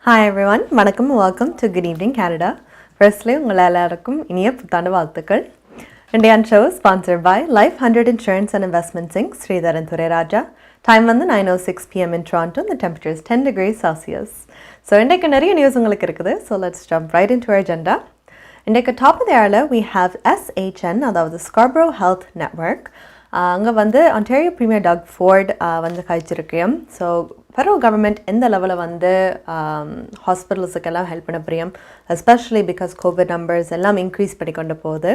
Hi everyone, வணக்கம், welcome to Good Evening Canada. Firstly, உங்கள் எல்லாருக்கும் இனிய புத்தாண்டு வாழ்த்துக்கள். Indian show is sponsored by Life 100 Insurance and Investments Inc. Sridharan Thureraja. Time வந்து 9:06 p.m. in Toronto and the temperature is 10 degrees Celsius. So இன்றைக்கு நிறைய news உங்களுக்கு இருக்குது. So let's jump right into our agenda. இன்றைக்கு top of the hour we have SHN, அதாவது Scarborough Health Network. அங்கே வந்து Ontario Premier Doug Ford வந்து கழிச்சிருக்கேன். So federal government எந்த லெவலில் வந்து ஹாஸ்பிட்டல்ஸுக்கெல்லாம் ஹெல்ப் பண்ண பிரியம், எஸ்பெஷலி பிகாஸ் கோவிட் நம்பர்ஸ் எல்லாம் இன்க்ரீஸ் பண்ணி கொண்டு போகுது.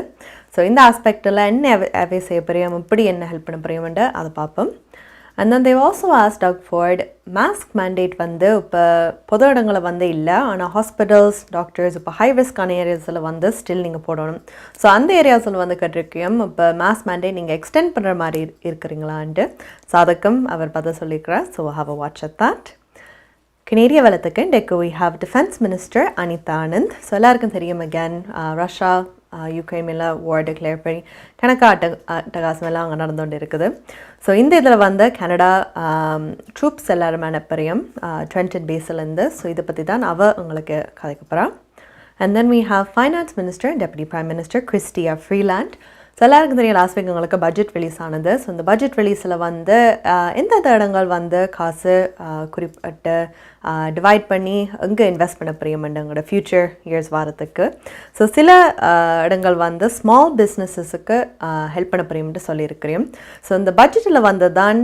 ஸோ இந்த ஆஸ்பெக்டில் என்ன அவே செய்ய பிரியம், இப்படி என்ன ஹெல்ப் பண்ண பிரியம்ன்ட்டு அதை பார்ப்போம். And then they've also asked Doug Ford mask mandate வந்து இப்போ பொது இடங்களில் வந்து இல்லை, ஆனால் ஹாஸ்பிட்டல்ஸ் டாக்டர்ஸ் இப்போ ஹை ரிஸ்கான ஏரியாஸில் வந்து ஸ்டில் நீங்கள் போடணும். ஸோ அந்த ஏரியாஸில் வந்து கேட்டிருக்கோம், இப்போ மாஸ்க் மேண்டேட் நீங்கள் எக்ஸ்டெண்ட் பண்ணுற மாதிரி இருக்கிறீங்களான்ட்டு. ஸோ அதுக்கும் அவர் பதில் சொல்லியிருக்கிறார். So have a watch at that. கனேடிய வளத்துக்கு இன்றைக்கு we have defence minister Anita Anand. So எல்லாருக்கும் தெரியும் அகேன் ரஷ்யா யுக்ரைன் மேலே வார் டிக்ளேர் பண்ணி கணக்கா அட்டகாசம் எல்லாம் அங்கே நடந்துகிட்டு இருக்குது. ஸோ இந்த இதில் வந்து கனடா ட்ரூப்ஸ் எல்லாருமே அனுப்புறியும் ட்ரென்டன் பேஸ்லேருந்து. ஸோ இதை பற்றி தான் உங்களுக்கு கதைக்க போகிறான். And then we have finance minister deputy prime minister Chrystia Freeland. So எல்லாருக்கும் தெரியும் லாஸ்ட் வீக் உங்களுக்கு பட்ஜெட் ரிலீஸ் ஆனது. ஸோ இந்த பட்ஜெட் ரிலீஸில் வந்து எந்தெந்த இடங்கள் வந்து காசு குறிப்பிட்டு டிவைட் பண்ணி எங்கே இன்வெஸ்ட் பண்ண பிரியமண்டங்களோட ஃப்யூச்சர் இயர்ஸ் வாரத்துக்கு. ஸோ சில இடங்கள் வந்து ஸ்மால் பிஸ்னஸஸுக்கு ஹெல்ப் பண்ண பிரியம்ட்டு சொல்லியிருக்கிறேன். ஸோ இந்த பட்ஜெட்டில் வந்து தான்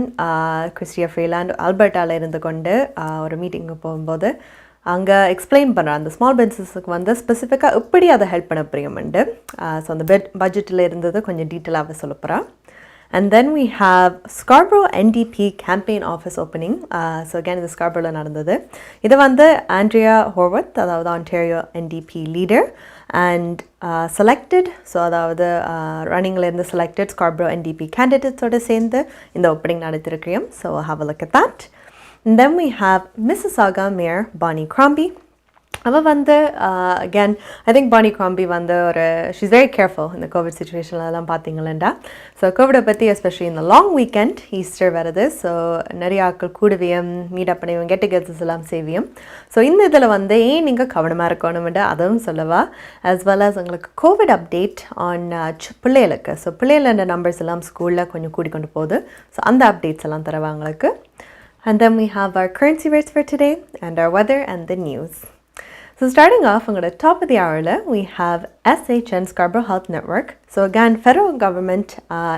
கிறிஸ்டியா ஃப்ரீலாண்ட் ஆல்பர்ட்டாவில் இருந்து கொண்டு ஒரு மீட்டிங்கு போகும்போது அங்கே எக்ஸ்பிளைன் பண்ணுறேன் அந்த ஸ்மால் பிஸ்னஸுக்கு வந்து ஸ்பெசிஃபிக்காக எப்படி அதை ஹெல்ப் பண்ண பிரியமண்டு. ஸோ அந்த பட்ஜெட்டில் இருந்தது கொஞ்சம் டீட்டெயிலாகவே சொல்ல போகிறேன். And then we have Scarborough NDP campaign office opening. So again இது ஸ்கார்பரோவில் நடந்தது. இது வந்து ஆண்ட்ரியா ஹோர்வத், அதாவது Ontario NDP leader and selected, so அதாவது ரன்னிங்கில் செலக்டட் Scarborough NDP கேண்டிடேட்ஸோடு சேர்ந்து இந்த ஓப்பனிங் நடத்திருக்கிறோம். So have a look at that. And then we have Mississauga Mayor Bonnie Crombie. அவள் வந்து again I think Bonnie Crombie வந்து she's very careful in the COVID situation எல்லாம் பார்த்தீங்களா. ஸோ கோவிடை பற்றி எஸ்பெஷலி இந்த லாங் வீக்கெண்ட் ஈஸ்டர் வருது. So நிறைய ஆட்கள் கூடுவியம், மீட்டப் பண்ணுவோம், கெட் டுகெதர்ஸ் எல்லாம் செய்வியும். ஸோ இந்த இதில் வந்து ஏன் நீங்கள் கவனமாக இருக்கணும்ட்டு அதுவும் சொல்லவா, as well as உங்களுக்கு கோவிட் அப்டேட் ஆன் பிள்ளைகளுக்கு. ஸோ பிள்ளைகளோட நம்பர்ஸ் எல்லாம் ஸ்கூலில் கொஞ்சம் கூடிக்கொண்டு போகுது. ஸோ அந்த அப்டேட்ஸ் எல்லாம் தருவாங்களுக்கு. And then we have our currency rates for today and our weather and the news. So starting off, on the top of the hour, we have SHN Scarborough Health Network. So again, federal government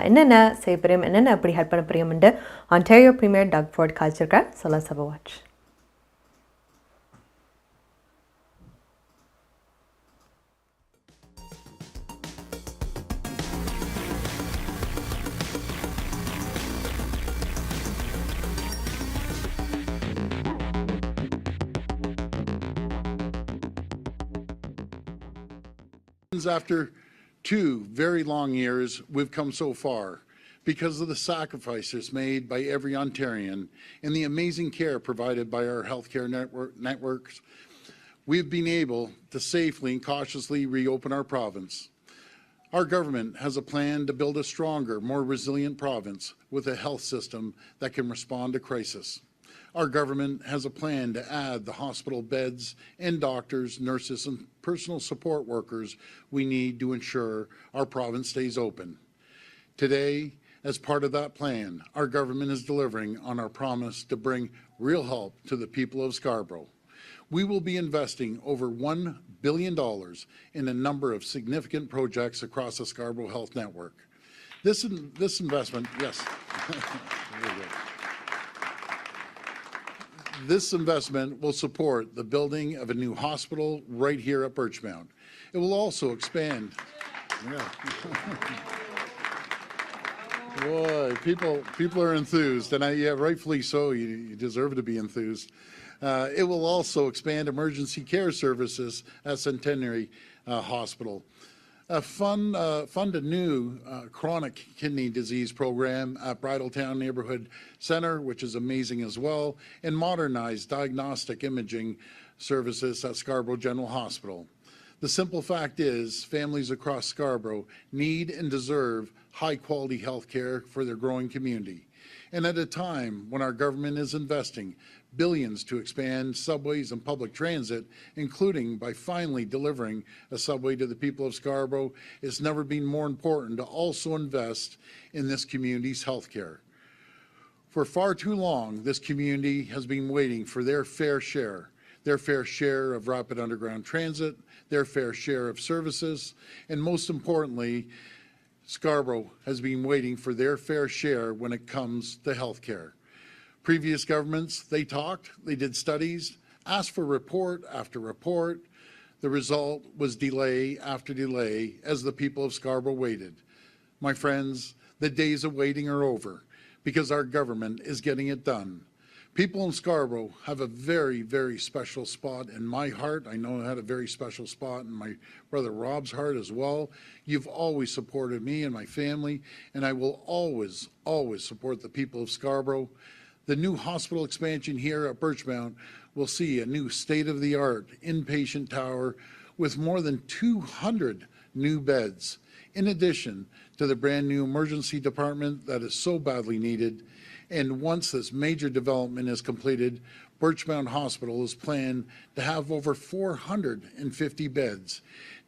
என்னென்ன செய்ய பிரியம், என்னென்ன அப்படி help பண்ண பிரியம்ண்டு Ontario Premier Doug Ford காய்ச்சிருக்கார். So let's have a watch. After 2 very long years, we've come so far because of the sacrifices made by every Ontarian and the amazing care provided by our healthcare networks. We've been able to safely and cautiously reopen our province. Our government has a plan to build a stronger, more resilient province with a health system that can respond to crisis. Our government has a plan to add the hospital beds and doctors, nurses, and personal support workers we need to ensure our province stays open. Today, as part of that plan, our government is delivering on our promise to bring real help to the people of Scarborough. We will be investing over $1 billion in a number of significant projects across the Scarborough Health Network. This investment, yes. Very good. This investment will support the building of a new hospital right here at Birchmount. It will also expand. Yeah. Boy, people are enthused, and yeah, rightfully so. You deserve to be enthused. It will also expand emergency care services at Centenary Hospital. Fund a new chronic kidney disease program at Bridletown Neighborhood Center, which is amazing as well, and modernize diagnostic imaging services at Scarborough General Hospital. The simple fact is, families across Scarborough need and deserve high-quality health care for their growing community. And at a time when our government is investing billions to expand subways and public transit, including by finally delivering a subway to the people of Scarborough. It's never been more important to also invest in this community's health care. For far too long, this community has been waiting for their fair share of rapid underground transit, their fair share of services, and most importantly, Scarborough has been waiting for their fair share when it comes to health care. Previous governments, they talked, they did studies, asked for report after report. The result was delay after delay as the people of Scarborough waited. My friends, the days of waiting are over because our government is getting it done. People in Scarborough have a very, very special spot in my heart. I know I had a very special spot in my brother Rob's heart as well. You've always supported me and my family, and I will always, always support the people of Scarborough. The new hospital expansion here at Birchmount will see a new state-of-the-art inpatient tower with more than 200 new beds, in addition to the brand new emergency department that is so badly needed. And once this major development is completed, Birchmount Hospital is planned to have over 450 beds,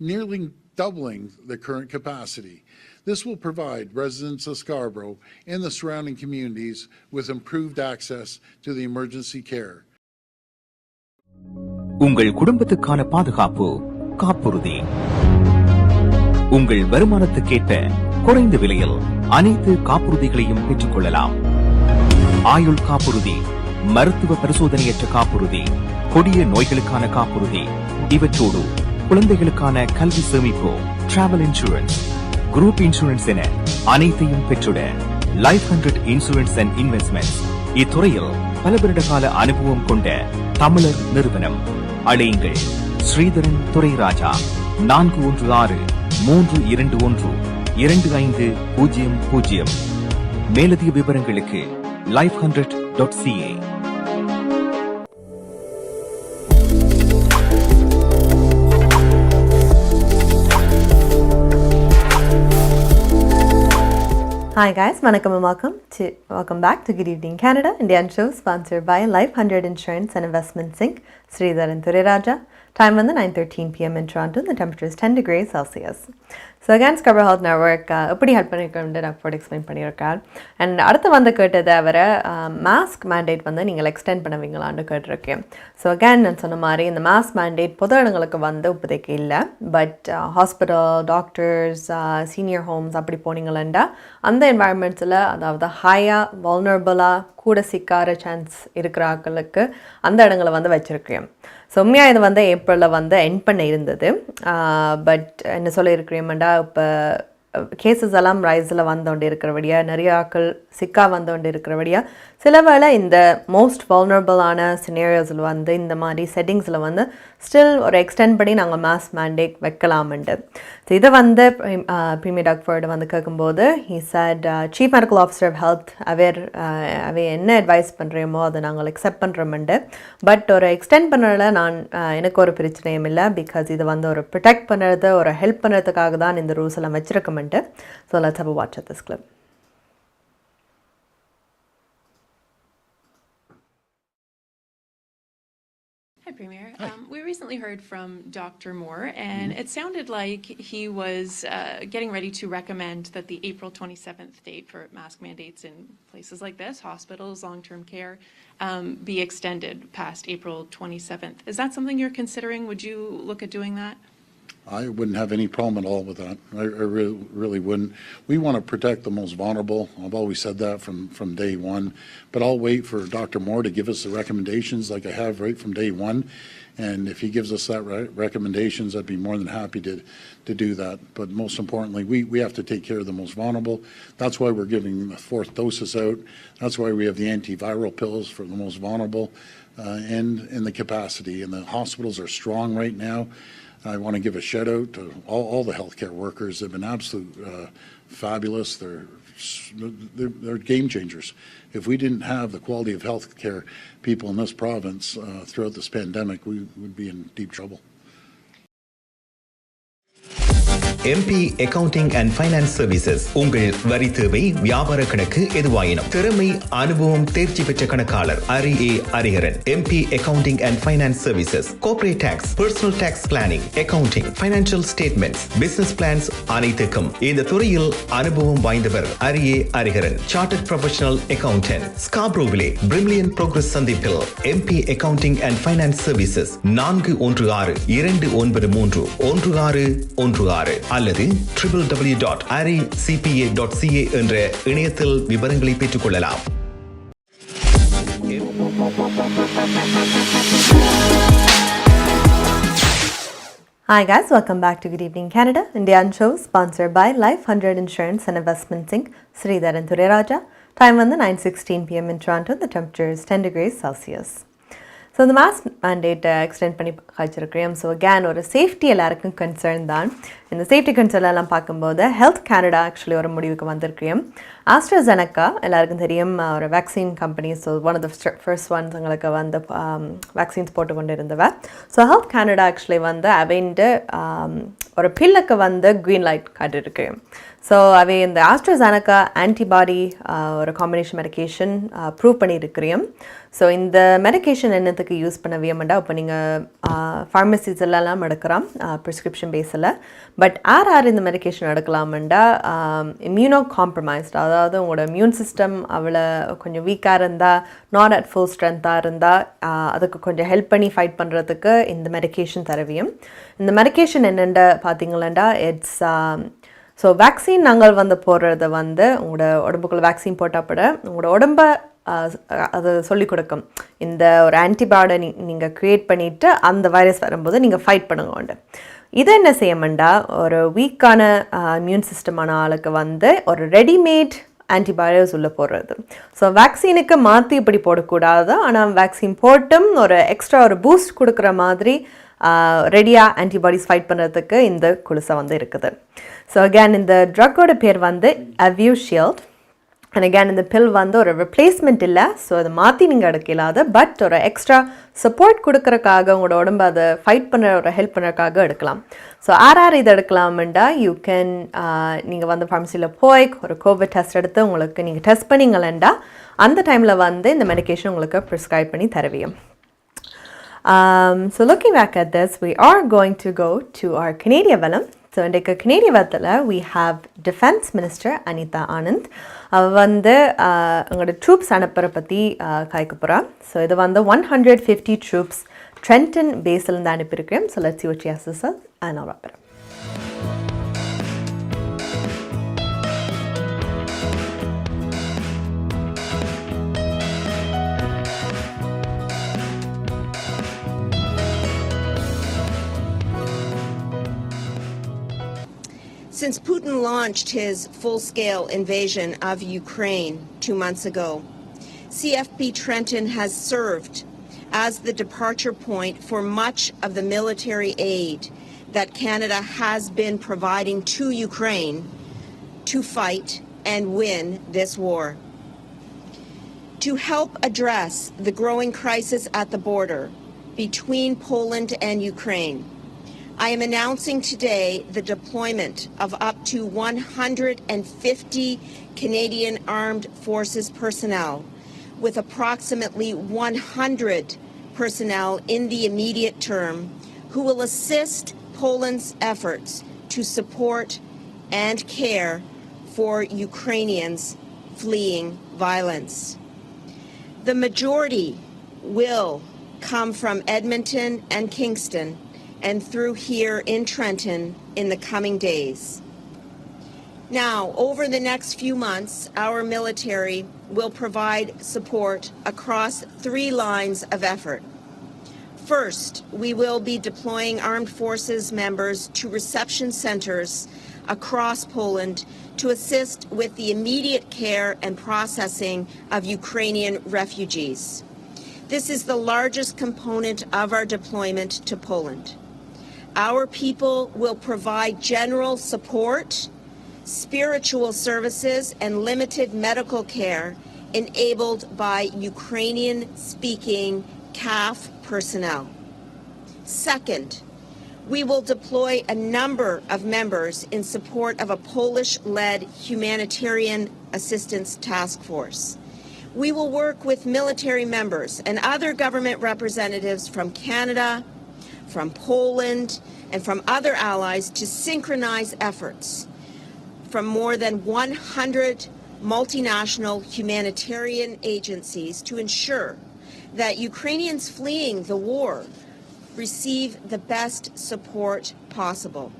nearly doubling the current capacity. This will provide residents of Scarborough and the surrounding communities with improved access to the emergency care. உங்கள் குடும்பத்துக்கான பாதுகாப்பு காப்புறுதி. உங்கள் வருமானத்துக்கேற்ற குறைந்த விலையில் அனைத்து காப்புறுதிகளையும் பெற்றுக் கொள்ளலாம். ஆயுள் காப்புறுதி, மருத்துவ பரிசோதனையற்ற காப்புறுதி, கொடிய நோய்களுக்கான காப்புறுதி, இவற்றோடு குழந்தைகளுக்கான கல்வி சேமிப்பு, டிராவல் இன்சூரன்ஸ், குரூப் இன்சூரன்ஸ் என அனைத்தையும் பெற்றுட லைஃப் 100 இன்சூரன்ஸ் அண்ட் இன்வெஸ்ட்மெண்ட்ஸ் இத்துறையில் பல வருட கால அனுபவம் கொண்ட தமிழர் நிறுவனம். அழையுங்கள் ஸ்ரீதரன் துரைராஜா 416-321-2500. மேலதிக விவரங்களுக்கு life100.ca. Hi guys, welcome back to Good Evening Canada, Indian show sponsored by Life 100 Insurance and Investments Inc. Sridharan Thuriraja. Time on the 9:13 p.m. in Toronto. The temperature is 10 degrees Celsius. So again, Scarborough Health Network எப்படி help பண்ணியிருக்கோம் doctor explain பண்ணியிருக்கார். And அடுத்து வந்து கேட்டதை வர mask mandate வந்து நீங்கள் extend பண்ணுவீங்களான்னு கேட்டிருக்கேன். ஸோ அகேன் நான் சொன்ன மாதிரி இந்த மாஸ்க் மேண்டேட் பொது இடங்களுக்கு வந்து இப்போதைக்கு இல்லை. But hospital, doctors, senior homes அப்படி போனீங்களா அந்த என்வாயன்மெண்ட்ஸில், அதாவது ஹையாக வல்னரபிளாக கூட சிக்கார சான்ஸ் இருக்கிற ஆட்களுக்கு அந்த இடங்களை வந்து வச்சுருக்கேன். ஸோ உண்மையாக இது வந்து ஏப்ரலில் வந்து எண்ட் பண்ண இருந்தது. பட் என்ன சொல்லியிருக்கிறேன்டா, இப்போ கேசஸ் எல்லாம் ரைஸில் வந்தோண்டு இருக்கிறபடியா, நிறைய ஆக்கள் சிக்கா வந்தோண்டு இருக்கிறபடியா, சில வேளை இந்த மோஸ்ட் வல்னரபிளான சினேரியோஸில் வந்து இந்த மாதிரி செட்டிங்ஸில் வந்து ஸ்டில் ஒரு எக்ஸ்டெண்ட் பண்ணி நாங்கள் மாஸ் மேண்டேட் வைக்கலாம்ண்டு. ஸோ இதை வந்து ப்ரீமியர் டாக்டர் வந்து கேட்கும்போது he said chief medical officer of health அவை என்ன அட்வைஸ் பண்ணுறோமோ அதை நாங்கள் அக்செப்ட் பண்ணுறோம்ண்டு. பட் ஒரு எக்ஸ்டெண்ட் பண்ணுறதுல எனக்கு ஒரு பிரச்சனையும் இல்லை. பிகாஸ் இது வந்து ஒரு ப்ரொடெக்ட் பண்ணுறது, ஒரு ஹெல்ப் பண்ணுறதுக்காக தான் இந்த ரூல்ஸ் எல்லாம் வச்சுருக்கோம்ண்டு. So let's have a watch at this clip. Hi, Premier. We recently heard from Dr. Moore, and it sounded like he was getting ready to recommend that the April 27th date for mask mandates in places like this, hospitals, long-term care, be extended past April 27th. Is that something you're considering? Would you look at doing that? I wouldn't have any problem at all with that. I really wouldn't. We want to protect the most vulnerable. I've always said that from day one. But I'll wait for Dr. Moore to give us the recommendations like I have right from day one. And if he gives us that recommendations, I'd be more than happy to do that. But most importantly, we have to take care of the most vulnerable. That's why we're giving the fourth doses out. That's why we have the antiviral pills for the most vulnerable and the capacity. And the hospitals are strong right now. I want to give a shout out to all the healthcare workers. They've been absolute fabulous. They're game changers. If we didn't have the quality of healthcare people in this province throughout this pandemic, we would be in deep trouble. MP Accounting and Finance Services. உங்கள் வரி தேவை, வியாபார கணக்கு எதுவாயினும் திறமை, அனுபவம், தேர்ச்சி பெற்ற கணக்காளர் Ariharan. MP Accounting and Finance Services. Corporate Tax, Personal Tax Planning, Accounting, Financial Statements, Business Plans அனைத்துக்கும் இந்த துறையில் அனுபவம் வாய்ந்தவர் Ariharan. Chartered Professional Accountant. Scarboroughவிலே Brilliant Progress சந்திப்பில் MP Accounting and Finance Services 416-293-1616 அல்லது www.aricpa.ca என்ற இணையத்தில் விவரங்களை பெற்றுக் கொள்ளலாம். Hi guys, welcome back to Good Evening Canada. Indian show sponsored by Life 100 Insurance and Investments Inc. Sridhar and Raja. Time on the 9:16 p.m. in Toronto. The temperature is 10 degrees Celsius. So the mask mandate extend பண்ணி காய்ச்சிருக்கிறோம். So again ஒரு safety எல்லாருக்கும் concern தான். இந்த safety concern எல்லாம் பார்க்கும்போது health Canada actually ஒரு முடிவுக்கு வந்திருக்கிறோம். ஆஸ்ட்ராசெனக்கா எல்லாருக்கும் தெரியும் ஒரு vaccine company. So one of the first ones எங்களுக்கு வந்து வேக்சின்ஸ் போட்டு கொண்டு இருந்தவ. ஸோ ஹெல்த் கனடா ஆக்சுவலி வந்து அவைண்டு ஒரு பில்லுக்கு வந்து க்ரீன் லைட் காட்டிருக்கு. ஸோ அவை இந்த ஆஸ்ட்ராசெனக்கா ஆன்டிபாடி ஒரு காம்பினேஷன் மெடிக்கேஷன் ப்ரூவ் பண்ணியிருக்கிறோம். ஸோ இந்த மெடிக்கேஷன் என்னத்துக்கு யூஸ் பண்ண வியமாண்டா இப்போ நீங்கள் ஃபார்மசிஸ் எல்லாம் எடுக்கலாம் ப்ரிஸ்கிரிப்ஷன் பேஸில். பட் யார் இந்த மெடிக்கேஷன் எடுக்கலாம்டா இம்யூனோ காம்ப்ரமைஸ்ட், அதாவது உங்களோட இம்யூன் சிஸ்டம் அவ்வளோ கொஞ்சம் வீக்காக இருந்தால், நாட் அட் ஃபுல் ஸ்ட்ரென்த்தாக இருந்தால் அதுக்கு கொஞ்சம் ஹெல்ப் பண்ணி ஃபைட் பண்ணுறதுக்கு இந்த மெடிக்கேஷன் தரவியும். இந்த மெடிக்கேஷன் என்னென்ன பார்த்தீங்களாண்டா இட்ஸ் ஸோ வேக்சின் நாங்கள் வந்து போடுறது வந்து உங்களோட உடம்புக்குள்ள வேக்சின் போட்டால் உங்களோட உடம்பை அது சொல்லிக் கொடுக்கும். இந்த ஒரு ஆன்டிபாடி நீங்கள் க்ரியேட் பண்ணிவிட்டு அந்த வைரஸ் வரும்போது நீங்கள் ஃபைட் பண்ணுங்க. இது என்ன செய்யமாண்டா ஒரு வீக்கான இம்யூன் சிஸ்டமான ஆளுக்கு வந்து ஒரு ரெடிமேட் ஆன்டிபயோட்டிக்ஸ் உள்ளே போடுறது. ஸோ வேக்சினுக்கு மாற்றி இப்படி போடக்கூடாது, ஆனால் வேக்சின் போட்டும் ஒரு எக்ஸ்ட்ரா ஒரு பூஸ்ட் கொடுக்குற மாதிரி ரெடியாக ஆன்டிபாடிஸ் ஃபைட் பண்ணுறதுக்கு இந்த குளுசை வந்து இருக்குது. ஸோ அகேன் இந்த ட்ரக்கோட பேர் வந்து அவியூஷியல்ட். அண்ட் அகேன் இந்த பில் வந்து ஒரு ரிப்ளேஸ்மெண்ட் இல்லை. ஸோ அதை மாற்றி நீங்கள் எடுக்கலாது, பட் ஒரு எக்ஸ்ட்ரா சப்போர்ட் கொடுக்குறக்காக உங்களோட உடம்பு அதை ஃபைட் பண்ணுற ஒரு ஹெல்ப் பண்ணுறதுக்காக எடுக்கலாம். ஸோ யார் இதை எடுக்கலாம்டா யூ கேன் நீங்கள் வந்து ஃபார்மசியில் போய் ஒரு கோவிட் டெஸ்ட் எடுத்து உங்களுக்கு நீங்கள் டெஸ்ட் பண்ணிங்களேண்டா அந்த டைமில் வந்து இந்த மெடிக்கேஷன் உங்களுக்கு ப்ரிஸ்கிரைப் பண்ணி தருவியும். So looking back at this, we are going to go to our Canadian Velam. So இன்றைக்கு கனேடிய வளத்தில் we have Defense Minister Anita Anand. அவள் வந்து எங்களோட ட்ரூப்ஸ் அனுப்புகிற பற்றி காய்க்க போகிறா. ஸோ இது வந்து 150 troops ட்ரென்டன் பேஸ்லேருந்து அனுப்பியிருக்கேன். So let's see what she has to say and I'll wrap it up. Since Putin launched his full-scale invasion of Ukraine 2 months ago, CFB Trenton has served as the departure point for much of the military aid that Canada has been providing to Ukraine to fight and win this war. To help address the growing crisis at the border between Poland and Ukraine, I am announcing today the deployment of up to 150 Canadian Armed Forces personnel, with approximately 100 personnel in the immediate term, who will assist Poland's efforts to support and care for Ukrainians fleeing violence. The majority will come from Edmonton and Kingston, and through here in Trenton in the coming days. Now, over the next few months, our military will provide support across 3 lines of effort. First, we will be deploying armed forces members to reception centers across Poland to assist with the immediate care and processing of Ukrainian refugees. This is the largest component of our deployment to Poland. Our people will provide general support, spiritual services, and limited medical care enabled by Ukrainian-speaking CAF personnel. Second, We will deploy a number of members in support of a Polish-led humanitarian assistance task force. We will work with military members and other government representatives from Canada, from Poland, and from other allies to synchronize efforts from more than 100 multinational humanitarian agencies to ensure that Ukrainians fleeing the war receive the best support possible.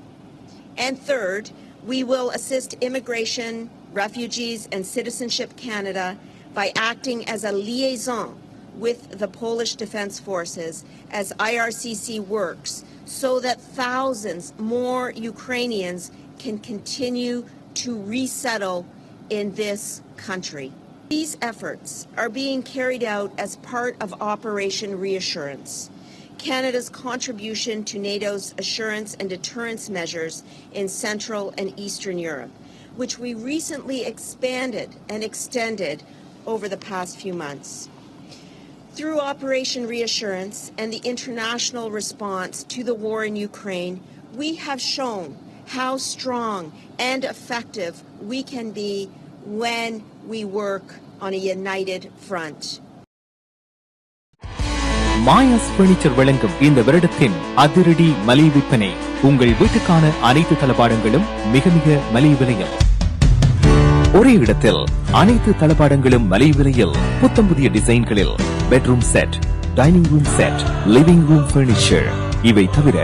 And third, we will assist Immigration, Refugees, and Citizenship Canada by acting as a liaison with the Polish Defense Forces as IRCC works so that thousands more Ukrainians can continue to resettle in this country. These efforts are being carried out as part of Operation Reassurance, Canada's contribution to NATO's assurance and deterrence measures in Central and Eastern Europe, which we recently expanded and extended over the past few months. Through Operation Reassurance and the international response to the war in Ukraine, we have shown how strong and effective we can be when we work on a united front. Maya's furniture வழங்கும் இந்த வருடத்தின் அதிரடி மலிவு விற்பனை. உங்கள் வீட்டுக்கான அனைத்து தளபாடங்களும் மிக மிக மலிவு விலையில். ஒரே இடத்தில் அனைத்து தளபாடங்களும் மலிவு விலையில். புத்தம் புதிய டிசைன்களில் bedroom set, dining room set, living room furniture. இவை தவிர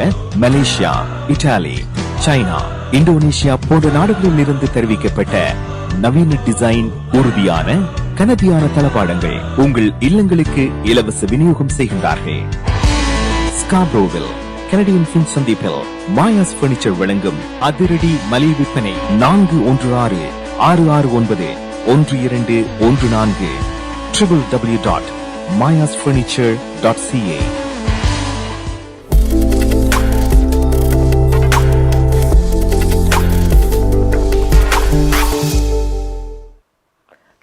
மலேசியா, இத்தாலி, சைனா, இந்தோனேஷியா போன்ற நாடுகளில் இருந்து தெரிவிக்கப்பட்ட நவீன டிசைன், உறுதியான கனதியான தளபாடங்கள் உங்கள் இல்லங்களுக்கு இலவச விநியோகம் செய்கின்றார்கள். ஸ்கார்பரோவில் கனடியன் பின் சந்திப்பில் மாயாஸ் பர்னிச்சர் வழங்கும் அதிரடி மலிவு விற்பனை 416-669-1214 www.mayasfurniture.ca.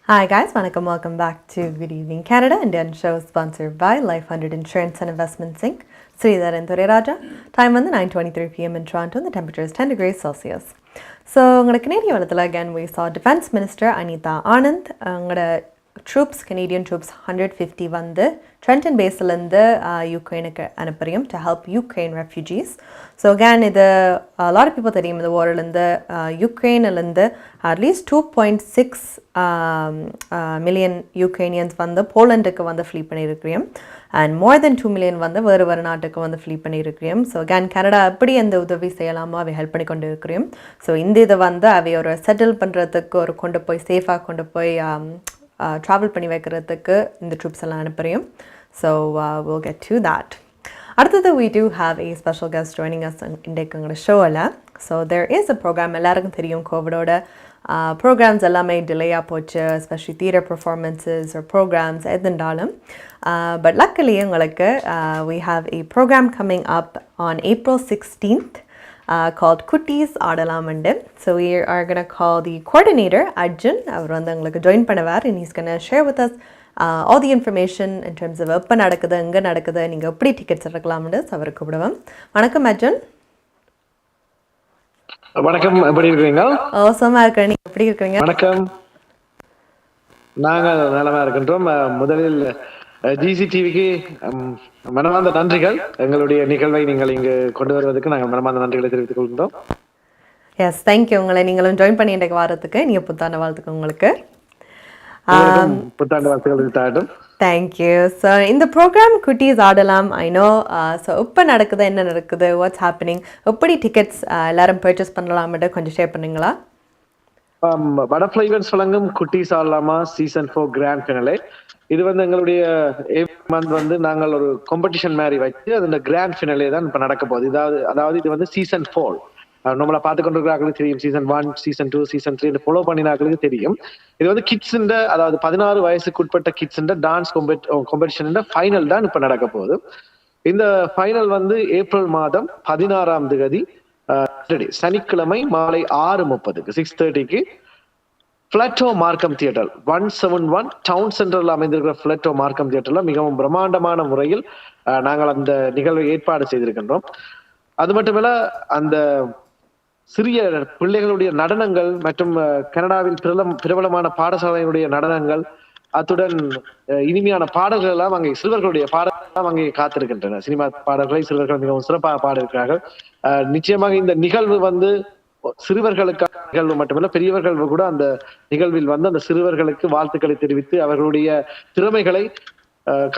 Hi guys, welcome back to Good Evening Canada, Indian show sponsored by Life 100 Insurance and Investments Inc. Sridhar and Raja. Time on the 9:23 p.m. in Toronto and the temperature is 10 degrees Celsius. So, Canadian again we saw Defense Minister Anita Anand, Canadian troops 150 வந்து Trenton baseல இருந்து யுக்ரைனுக்கு அனுப்புறோம் to help Ukraine refugees. So again a lot of people தெரியும் இந்த warல இருந்து யுக்ரைன்ல இருந்து at least 2.6 million Ukrainians வந்து போலண்டுக்கு வந்து flee பண்ணியிருக்கிறோம் and more than 2 million வந்து வேறு நாட்டுக்கு வந்து flee பண்ணியிருக்கிறோம். So again கனடா எப்படி அந்த உதவி செய்யலாமோ அவை ஹெல்ப் பண்ணி கொண்டு இருக்கிறோம். So இந்த இதை வந்து அவை ஒரு செட்டில் பண்றதுக்கு ஒரு கொண்டு போய் சேஃபா கொண்டு போய் travel பண்ணி வைக்கிறதுக்கு இந்த troops எல்லாம் அனுப்புறோம். So we'll get to that. அடுத்தது we do have a special guest joining us இன்றைக்கு எங்களோட ஷோவில். So there is a program, எல்லாருக்கும் தெரியும் கோவிடோட programs எல்லாமே டிலேயாக போச்சு, especially theater performances or programs எதுண்டாலும். But luckily எங்களுக்கு we have a program coming up on April 16th called Kutties Aadalamande. So we are going to call the coordinator, Arjun. அவர் வந்து எங்களுக்கு join பண்ணுவார் and he's going to share with us all the information in terms of எப்போ நடக்குது, எங்கே நடக்குது, நீங்கள் எப்படி tickets எடுக்கலாம்னு அவரை கூப்பிடுவோம். வணக்கம் அர்ஜுன். வணக்கம், எப்படி இருக்கீங்க? சும்மா இருக்கேன், நீங்கள் எப்படி இருக்கீங்க? வணக்கம், நாங்கள் நலமா இருக்கின்றோம். முதலில் GCTVக்கு மனமார்ந்த நன்றிகள். எங்களுடைய நிகழ்வை நீங்கள் இங்கு கொண்டு வருவதற்கு நாங்கள் மனமார்ந்த நன்றிகளை தெரிவித்துக் கொள்கின்றோம். Yes, thank you. உங்களை நீங்களும் ஜாயின் பண்ணி இன்றைக்கு வாரத்துக்கு நீங்கள் புத்தாண்டு வாழ்த்துக்கு உங்களுக்கு. புத்தாண்டு வாழ்த்துக்கள் தாட்டும். தேங்க்யூ. ஸோ இந்த ப்ரோக்ராம் குட்டீஸ் ஆடலாம் ஐ நோ. ஸோ இப்போ நடக்குது, என்ன நடக்குது, வாட்ஸ் ஹேப்பனிங், எப்படி டிக்கெட்ஸ் எல்லாரும் பர்ச்சேஸ் பண்ணலாம்னு கொஞ்சம் ஷேர் பண்ணுங்களா? பட்டர்ஃப்ளை ஈவென்ட்ஸ் வழங்கும் குட்டீஸ் ஆடலாமா சீசன் 4 கிராண்ட் ஃபினாலே. இது வந்து எங்களுடைய மந்த் வந்து நாங்கள் ஒரு காம்படிஷன் மாதிரி வச்சு அது கிராண்ட் ஃபினாலே தான் இப்போ நடக்க போகுது. அதாவது இது வந்து சீசன் 4 நம்மளை பார்த்து கொண்டிருக்கிறார்களுக்கு தெரியும். சீசன் 1, சீசன் 2, சீசன் 3 ஃபாலோ பண்ணினார்களுக்கு தெரியும். இது வந்து கிட்ஸ் அதாவது 16 வயசுக்கு உட்பட்ட கிட்ஸ் டான்ஸ் காம்படிஷன் ஃபைனல் தான் இப்ப நடக்க போகுது. இந்த ஃபைனல் வந்து ஏப்ரல் மாதம் 16ஆம் தேதி சனிக்கிழமை மாலை 6:30 6:30 பிளாட்டோ மார்க்கம் தியேட்டர் 171 டவுன் சென்டர்ல அமைந்திருக்கிற பிளாட்டோ மார்க்கம் தியேட்டர்ல மிகவும் பிரம்மாண்டமான முறையில் நாங்கள் அந்த நிகழ்வை ஏற்பாடு செய்திருக்கின்றோம். அது மட்டுமல்ல அந்த சிறிய பிள்ளைகளுடைய நடனங்கள் மற்றும் கனடாவில் பிரபலமான பாடசாலைகளுடைய நடனங்கள் அத்துடன் இனிமையான பாடல்கள் எல்லாம் அங்கே சிறுவர்களுடைய பாடல்கள் எல்லாம் அங்கே காத்திருக்கின்றன. சினிமா பாடல்களை சிறுவர்கள் மிகவும் சிறப்பாக பாடியிருக்கிறார்கள். நிச்சயமாக இந்த நிகழ்வு வந்து சிறுவர்களுக்கான நிகழ்வு மட்டுமல்ல, பெரியவர்கள் கூட அந்த நிகழ்வில் வந்து அந்த சிறுவர்களுக்கு வாழ்த்துக்களை தெரிவித்து அவர்களுடைய திறமைகளை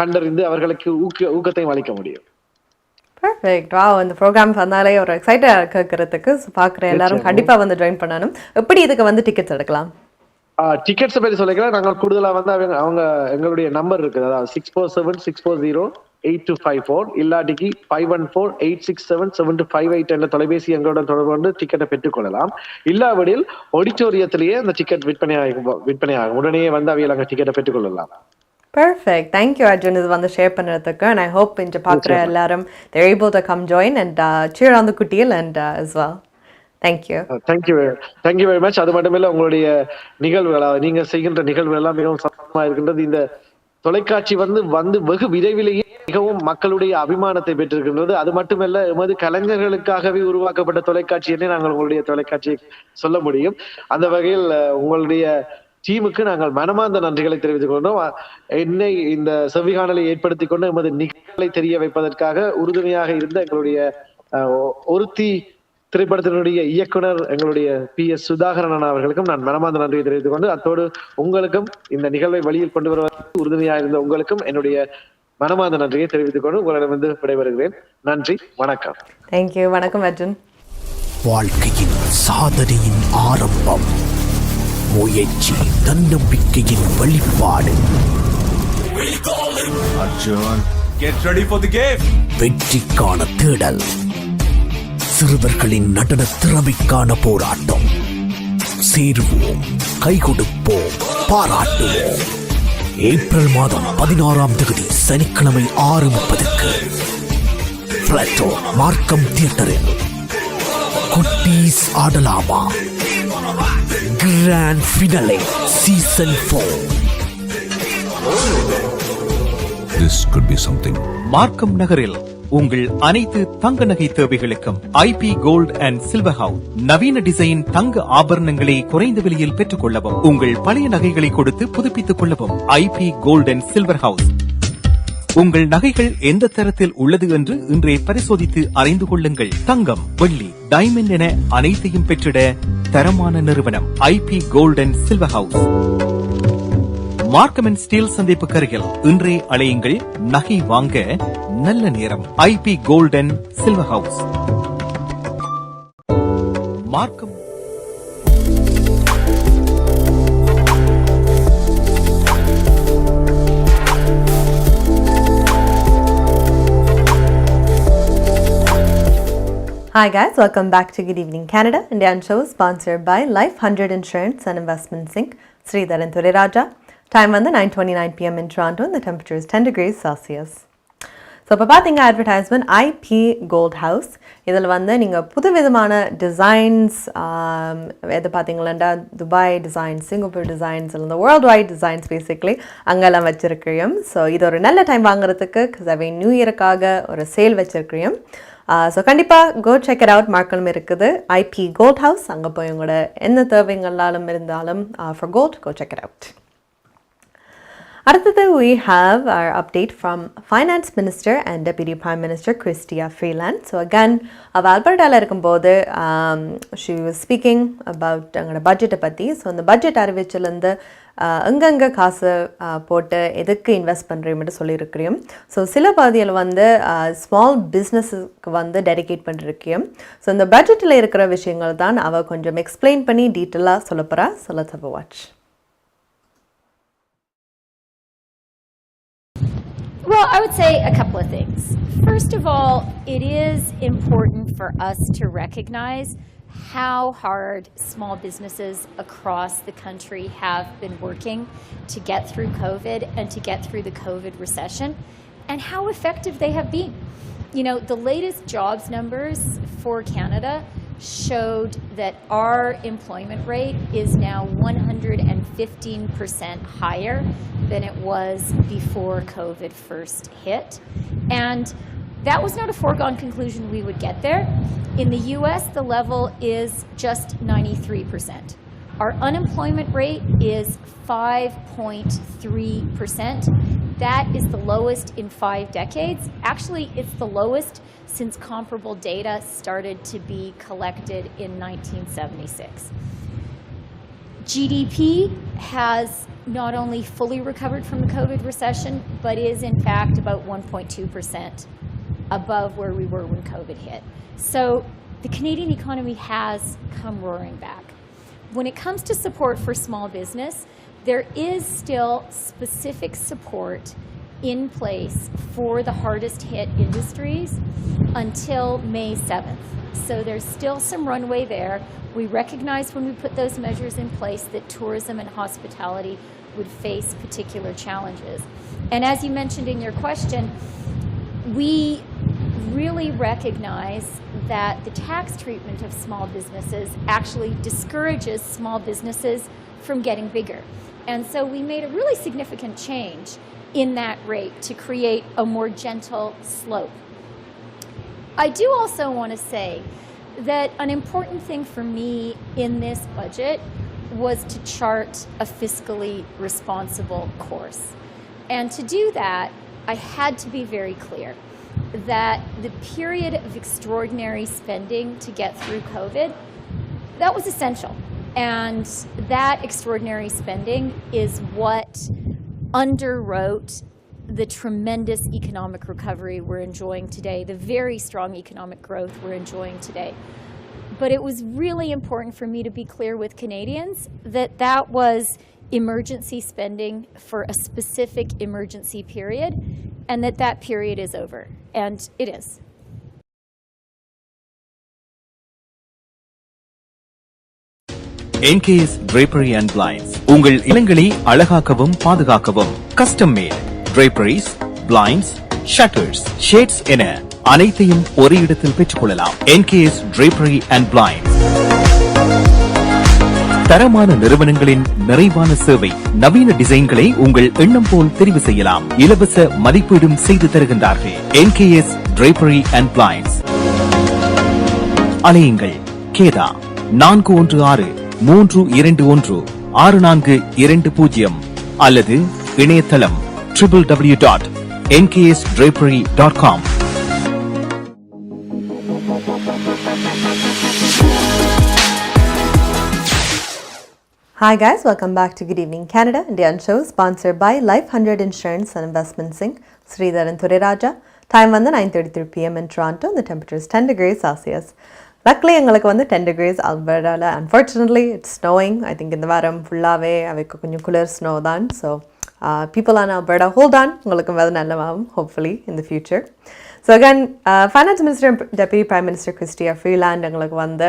கண்டறிந்து அவர்களுக்கு ஊக்கத்தையும் அளிக்க முடியும். பர்ஃபெக்ட். வாவ், இந்த ப்ரோக்ராம் வந்தாலே ஒரு எக்ஸைட்டடாக கேட்கறதுக்கு பார்க்குற எல்லாரும் கண்டிப்பாக வந்து ஜாயின் பண்ணணும். எப்படி இதுக்கு வந்து டிக்கெட்ஸ் எடுக்கலாம்? டிக்கெட்ஸ் பற்றி சொல்லிக்கலாம். நாங்கள் கூடுதலாக வந்து அவங்க எங்களுடைய நம்பர் இருக்குது, அதாவது 647-640-8254 இல்லாட்டிக்கு 514-867-7258 என்ற தொலைபேசி எங்களுடன் தொடர்பு கொண்டு டிக்கெட்டை பெற்றுக்கொள்ளலாம். இல்லாவிடில் ஆடிட்டோரியத்திலேயே அந்த டிக்கெட் விற்பனையாகும். உடனே வந்து அவையில் அங்கே டிக்கெட்டை பெற்றுக்கொள்ளலாம். Perfect. Thank you, Arjun. This is share பண்ணதுக்கு, and I hope in பார்க்குற எல்லாரும் they're able to come join and cheer on the குட்டியில் and as well. Thank you. Thank you very much. அது மட்டுமில்ல, உங்களுடைய நிகழ்வுகள், நீங்க செய்கின்ற நிகழ்வுகள் எல்லாம் மிகவும் சந்தோஷமா இருக்கின்றது. இந்த தொலைக்காட்சி வந்து வெகு விரைவிலேயே மிகவும் மக்களுடைய அபிமானத்தை பெற்றிருக்கின்றது. அது மட்டுமல்ல, எமது கலைஞர்களுக்காகவே உருவாக்கப்பட்ட தொலைக்காட்சி என்று நாங்கள் உங்களுடைய தொலைக்காட்சியை சொல்ல முடியும். அந்த வகையில் உங்களுடைய டீமுக்கு நாங்கள் மனமார்ந்த நன்றிகளை தெரிவித்துக் கொண்டோம். என்னை இந்த செவ்விகாணலை ஏற்படுத்திக் கொண்டு எமது நிகழ்வுகளை தெரிய வைப்பதற்காக உறுதுணையாக இருந்த எங்களுடைய ஒருத்தி திரைப்படத்தினுடைய இயக்குனர் எங்களுடைய Ps.சுதாகரன் அவர்களுக்கும் நான் மனமார்ந்த நன்றியை தெரிவித்துக் கொண்டு, அத்தோடு உங்களுக்கும் இந்த நிகழ்வை வழியில் கொண்டு வருவதற்கு உறுதுணையாக இருந்த உங்களுக்கும் என்னுடைய மனமார்ந்த நன்றியை தெரிவித்துக் கொண்டு உங்களிடமிருந்து விடைபெறுகிறேன். நன்றி, வணக்கம். தேங்க்யூ. வணக்கம் அர்ஜுன். வாழ்க்கையின் சாதனையின் ஆரம்பம், முயற்சி தன்னம்பிக்கையின் வெளிப்பாடு. Arjun, get ready for the game. வெற்றிக்கான தேடல், சிறுவர்களின் நடன திறமைக்கான போராட்டம். சேருவோம், கை கொடுப்போம், பாராட்டுவோம். ஏப்ரல் மாதம் 16ஆம் தேதி சனிக்கிழமை 6:30 பிளாட்டோ மார்க்கம் தியேட்டரில் குட்டீஸ் ஆடலாமா grand finale season 4. This could be something. மார்க்கம் நகரில் உங்கள் அனைத்து தங்க நகை தேவைகளுக்கும் IP Gold and Silver House நவீன டிசைன் தங்க ஆபரணங்களை குறைந்த விலையில் பெற்றுக் கொள்ளவும், உங்கள் பழைய நகைகளை கொடுத்து புதுப்பித்துக் கொள்ளவும் IP Gold and Silver House. உங்கள் நகைகள் எந்த தரத்தில் உள்ளது என்று இன்றே பரிசோதித்து அறிந்து கொள்ளுங்கள். தங்கம், வெள்ளி, டைமண்ட் என அனைத்தையும் பெற்றிட தரமான நிறுவனம் IP Gold and Silver House. Markham and Steeles சந்திப்பு அருகில் இன்றே அழையுங்கள். நகை வாங்க நல்ல நேரம். IP Gold and Silver House, Markham. Hi guys, welcome back to Good Evening Canada. Indian show sponsored by Life 100 Insurance and Investments Inc. Sridhar and Raja. Time வந்து 9:29 p.m. in Toronto and the temperature is 10 degrees Celsius. So இப்போ பார்த்தீங்க advertisement IP gold house. இதில் வந்து நீங்கள் புது விதமான designs எது பார்த்தீங்களா, துபாய் டிசைன்ஸ், சிங்கப்பூர் டிசைன்ஸ், இல்லை இந்த வேர்ல்டு வைட் டிசைன்ஸ் பேசிக்லி அங்கெல்லாம் வச்சுருக்கிறோம். ஸோ இது ஒரு நல்ல டைம் வாங்குறதுக்கு, அவை நியூ இயருக்காக ஒரு சேல் வச்சுருக்கிறோம். ஸோ கண்டிப்பாக கோ செக் இட் அவுட். மார்க்கலும் இருக்குது IP கோல்ட் ஹவுஸ். அங்கே போய் உங்களோட எந்த தேவைங்களாலும் இருந்தாலும் for gold go check it out. அடுத்தது we have our update from Finance Minister and Deputy Prime Minister Chrystia Freeland. So again, அவள் அல்பர்டாவில் இருக்கும்போது she was speaking about எங்களோட பட்ஜெட்டை பற்றி. ஸோ அந்த பட்ஜெட் அறிவிச்சிலேருந்து எங்கெங்கே காசு போட்டு எதுக்கு இன்வெஸ்ட் பண்ணுறோம்னு சொல்லியிருக்கிறோம். ஸோ சில பகுதியில் வந்து ஸ்மால் பிஸ்னஸுக்கு வந்து டெடிகேட் பண்ணிருக்கோம். ஸோ இந்த பட்ஜெட்டில் இருக்கிற விஷயங்கள் தான் அவள் கொஞ்சம் எக்ஸ்பிளைன் பண்ணி டீட்டெயிலாக சொல்ல போகிறா. So let's have a watch. Well, I would say a couple of things. First of all, it is important for us to recognize how hard small businesses across the country have been working to get through COVID and to get through the COVID recession, and how effective they have been. You know, the latest jobs numbers for Canada showed that our employment rate is now 115% higher than it was before COVID first hit. And That was not a foregone conclusion we would get there. In the US, the level is just 93%. Our unemployment rate is 5.3%. That is the lowest in 5 decades. Actually, it's the lowest since comparable data started to be collected in 1976. GDP has not only fully recovered from the COVID recession, but is in fact about 1.2% above where we were when COVID hit. So the Canadian economy has come roaring back. When it comes to support for small business, there is still specific support in place for the hardest hit industries until May 7th. So there's still some runway there. We recognize when we put those measures in place that tourism and hospitality would face particular challenges. And as you mentioned in your question, we really recognize that the tax treatment of small businesses actually discourages small businesses from getting bigger. And so we made a really significant change in that rate to create a more gentle slope. I do also want to say that an important thing for me in this budget was to chart a fiscally responsible course. And to do that, I had to be very clear that the period of extraordinary spending to get through COVID, that was essential. And that extraordinary spending is what underwrote the tremendous economic recovery we're enjoying today, the very strong economic growth we're enjoying today. But it was really important for me to be clear with Canadians that that was emergency spending for a specific emergency period, and that that period is over. And it is. NKS Drapery and Blinds உங்கள் இல்லங்களை அழகாக்கவும் பாதுகாக்கவும் custom mat draperies, blinds, shutters, shades என அனைத்தையும் ஒரே இடத்தில் பெற்றுக்கொள்ளலாம். NKS Drapery and Blinds தரமான நிறுவனங்களின் நிறைவான சேவை, நவீன டிசைன்களை உங்கள் எண்ணம் போல் தெரிவு செய்யலாம். இலவச மதிப்பீடும் செய்து தருகின்றார்கள். NKS Drapery and Blinds. அலையுங்கள் கேதா 416-321-6420 அல்லது இணையதளம் www.nksdrapery.com. Hi guys, welcome back to Good Evening Canada. Indian show sponsored by Life 100 Insurance and Investments Inc. Sridhar and Thuriraja. Time வந்து 9:33 p.m. in Toronto and the temperature is 10 degrees Celsius. Luckily எங்களுக்கு வந்து 10 degrees Alberta. Unfortunately, it's snowing. I think இந்த வாரம் ஃபுல்லாவே அவைக்கு கொஞ்சம் குளிர் snow தான். So people in Alberta, hold on. உங்களுக்கு weather நல்லவாகும் hopefully in the future. So again, Finance Minister and Deputy Prime Minister Chrystia Freeland எங்களுக்கு வந்து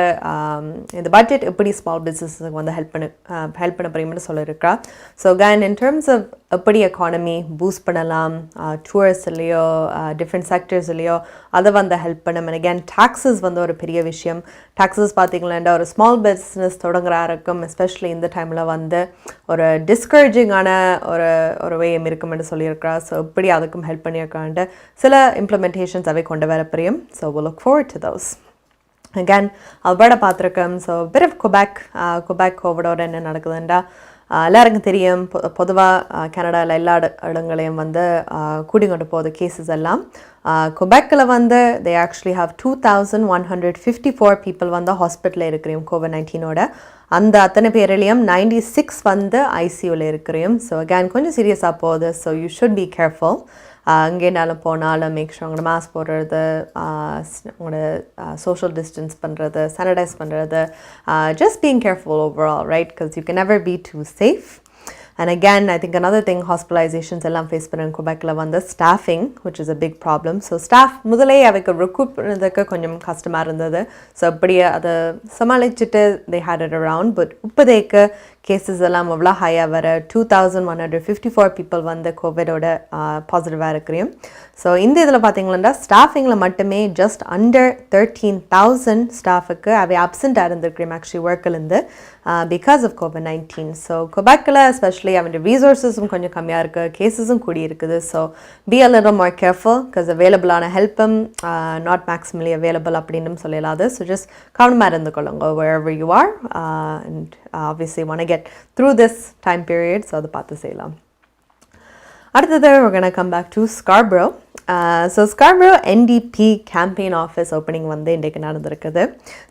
இந்த budget எப்படி small businesses வந்து help பண்ண போறீங்கன்னு சொல்லிருக்கா. So again, in terms of எப்படி economy boost பண்ணலாம், tourismலையோ different sectorsலையோ அதை வந்து help பண்ணணும். And again, taxes வந்து ஒரு பெரிய விஷயம். Taxes பார்த்தீங்கன்னா ஒரு small business தொடங்குறாருக்கும் especially இந்த டைம்ல வந்து ஒரு discouraging ஆன ஒரு way இருக்கும்னு சொல்லியிருக்கா. So எப்படி அதுக்கும் help பண்ணியிருக்காங்க. சில implementations அவை கொண்டு வர போறோம். So we'll look forward to those. Again, Alberta பார்த்திருக்கோம். So bit of Quebec கோவிடோட என்ன நடக்குதுண்டா எல்லாருக்கும் தெரியும். பொதுவாக கனடாவில் எல்லா இடங்களையும் வந்து கூடிக்கொண்டு போகுது கேசஸ் எல்லாம். குபெக்கில் வந்து they actually have 2,154 people வந்து ஹாஸ்பிட்டலில் இருக்கிறோம் COVID-19ஓட. அந்த அத்தனை பேரிலையும் 96 வந்து ஐசியூவில் இருக்கிறோம். ஸோ அகேன் கொஞ்சம் சீரியஸாக போகுது. So you should be careful. எங்கேனாலும் போனாலும் மேக் ஷூர் உங்களோட மாஸ்க் போடுறது, உங்களோட சோஷியல் டிஸ்டன்ஸ் பண்ணுறது, சானிடைஸ் பண்ணுறது, just being careful overall, right? Because you can never be too safe. And again, I think another thing hospitalizations எல்லாம் ஃபேஸ் பண்ண குபெக்கில் வந்து staffing, which is a big problem. So staff முதலே அவைக்கு recruit பண்ணுறதுக்கு கொஞ்சம் கஷ்டமாக இருந்தது. ஸோ அப்படியே அதை சமாளிச்சுட்டு they had it around. But இப்போதைக்கு கேசஸ் எல்லாம் அவ்வளோ ஹையாக வர 2,154 people வந்து கோவிடோட பாசிட்டிவாக இருக்கிறோம். ஸோ இந்த இதில் பார்த்தீங்கன்னா ஸ்டாஃபிங்கில் மட்டுமே just under 13,000 ஸ்டாஃபுக்கு அவை அப்சண்ட்டாக இருந்திருக்கிறோம் ஆக்சுவலி ஒர்க்கிலேருந்து because of COVID-19. ஸோ குபெக்கில் எஸ்பெஷலி especially அவனுடைய resourcesum கொஞ்சம் கம்மியாக இருக்குது, கேசஸும் கூடி இருக்குது. So be a little more careful because available ஆன helpum not maximally available அப்படின்னு சொல்லலாது. So just கவனமாக இருந்துக்கொள்ளுங்க wherever you are and obviously want to get through this time period. So அதை பார்த்து செய்யலாம். அடுத்தது we're going to come back to Scarborough. So Scarborough NDP campaign office opening வந்து இன்றைக்கு நடந்திருக்குது.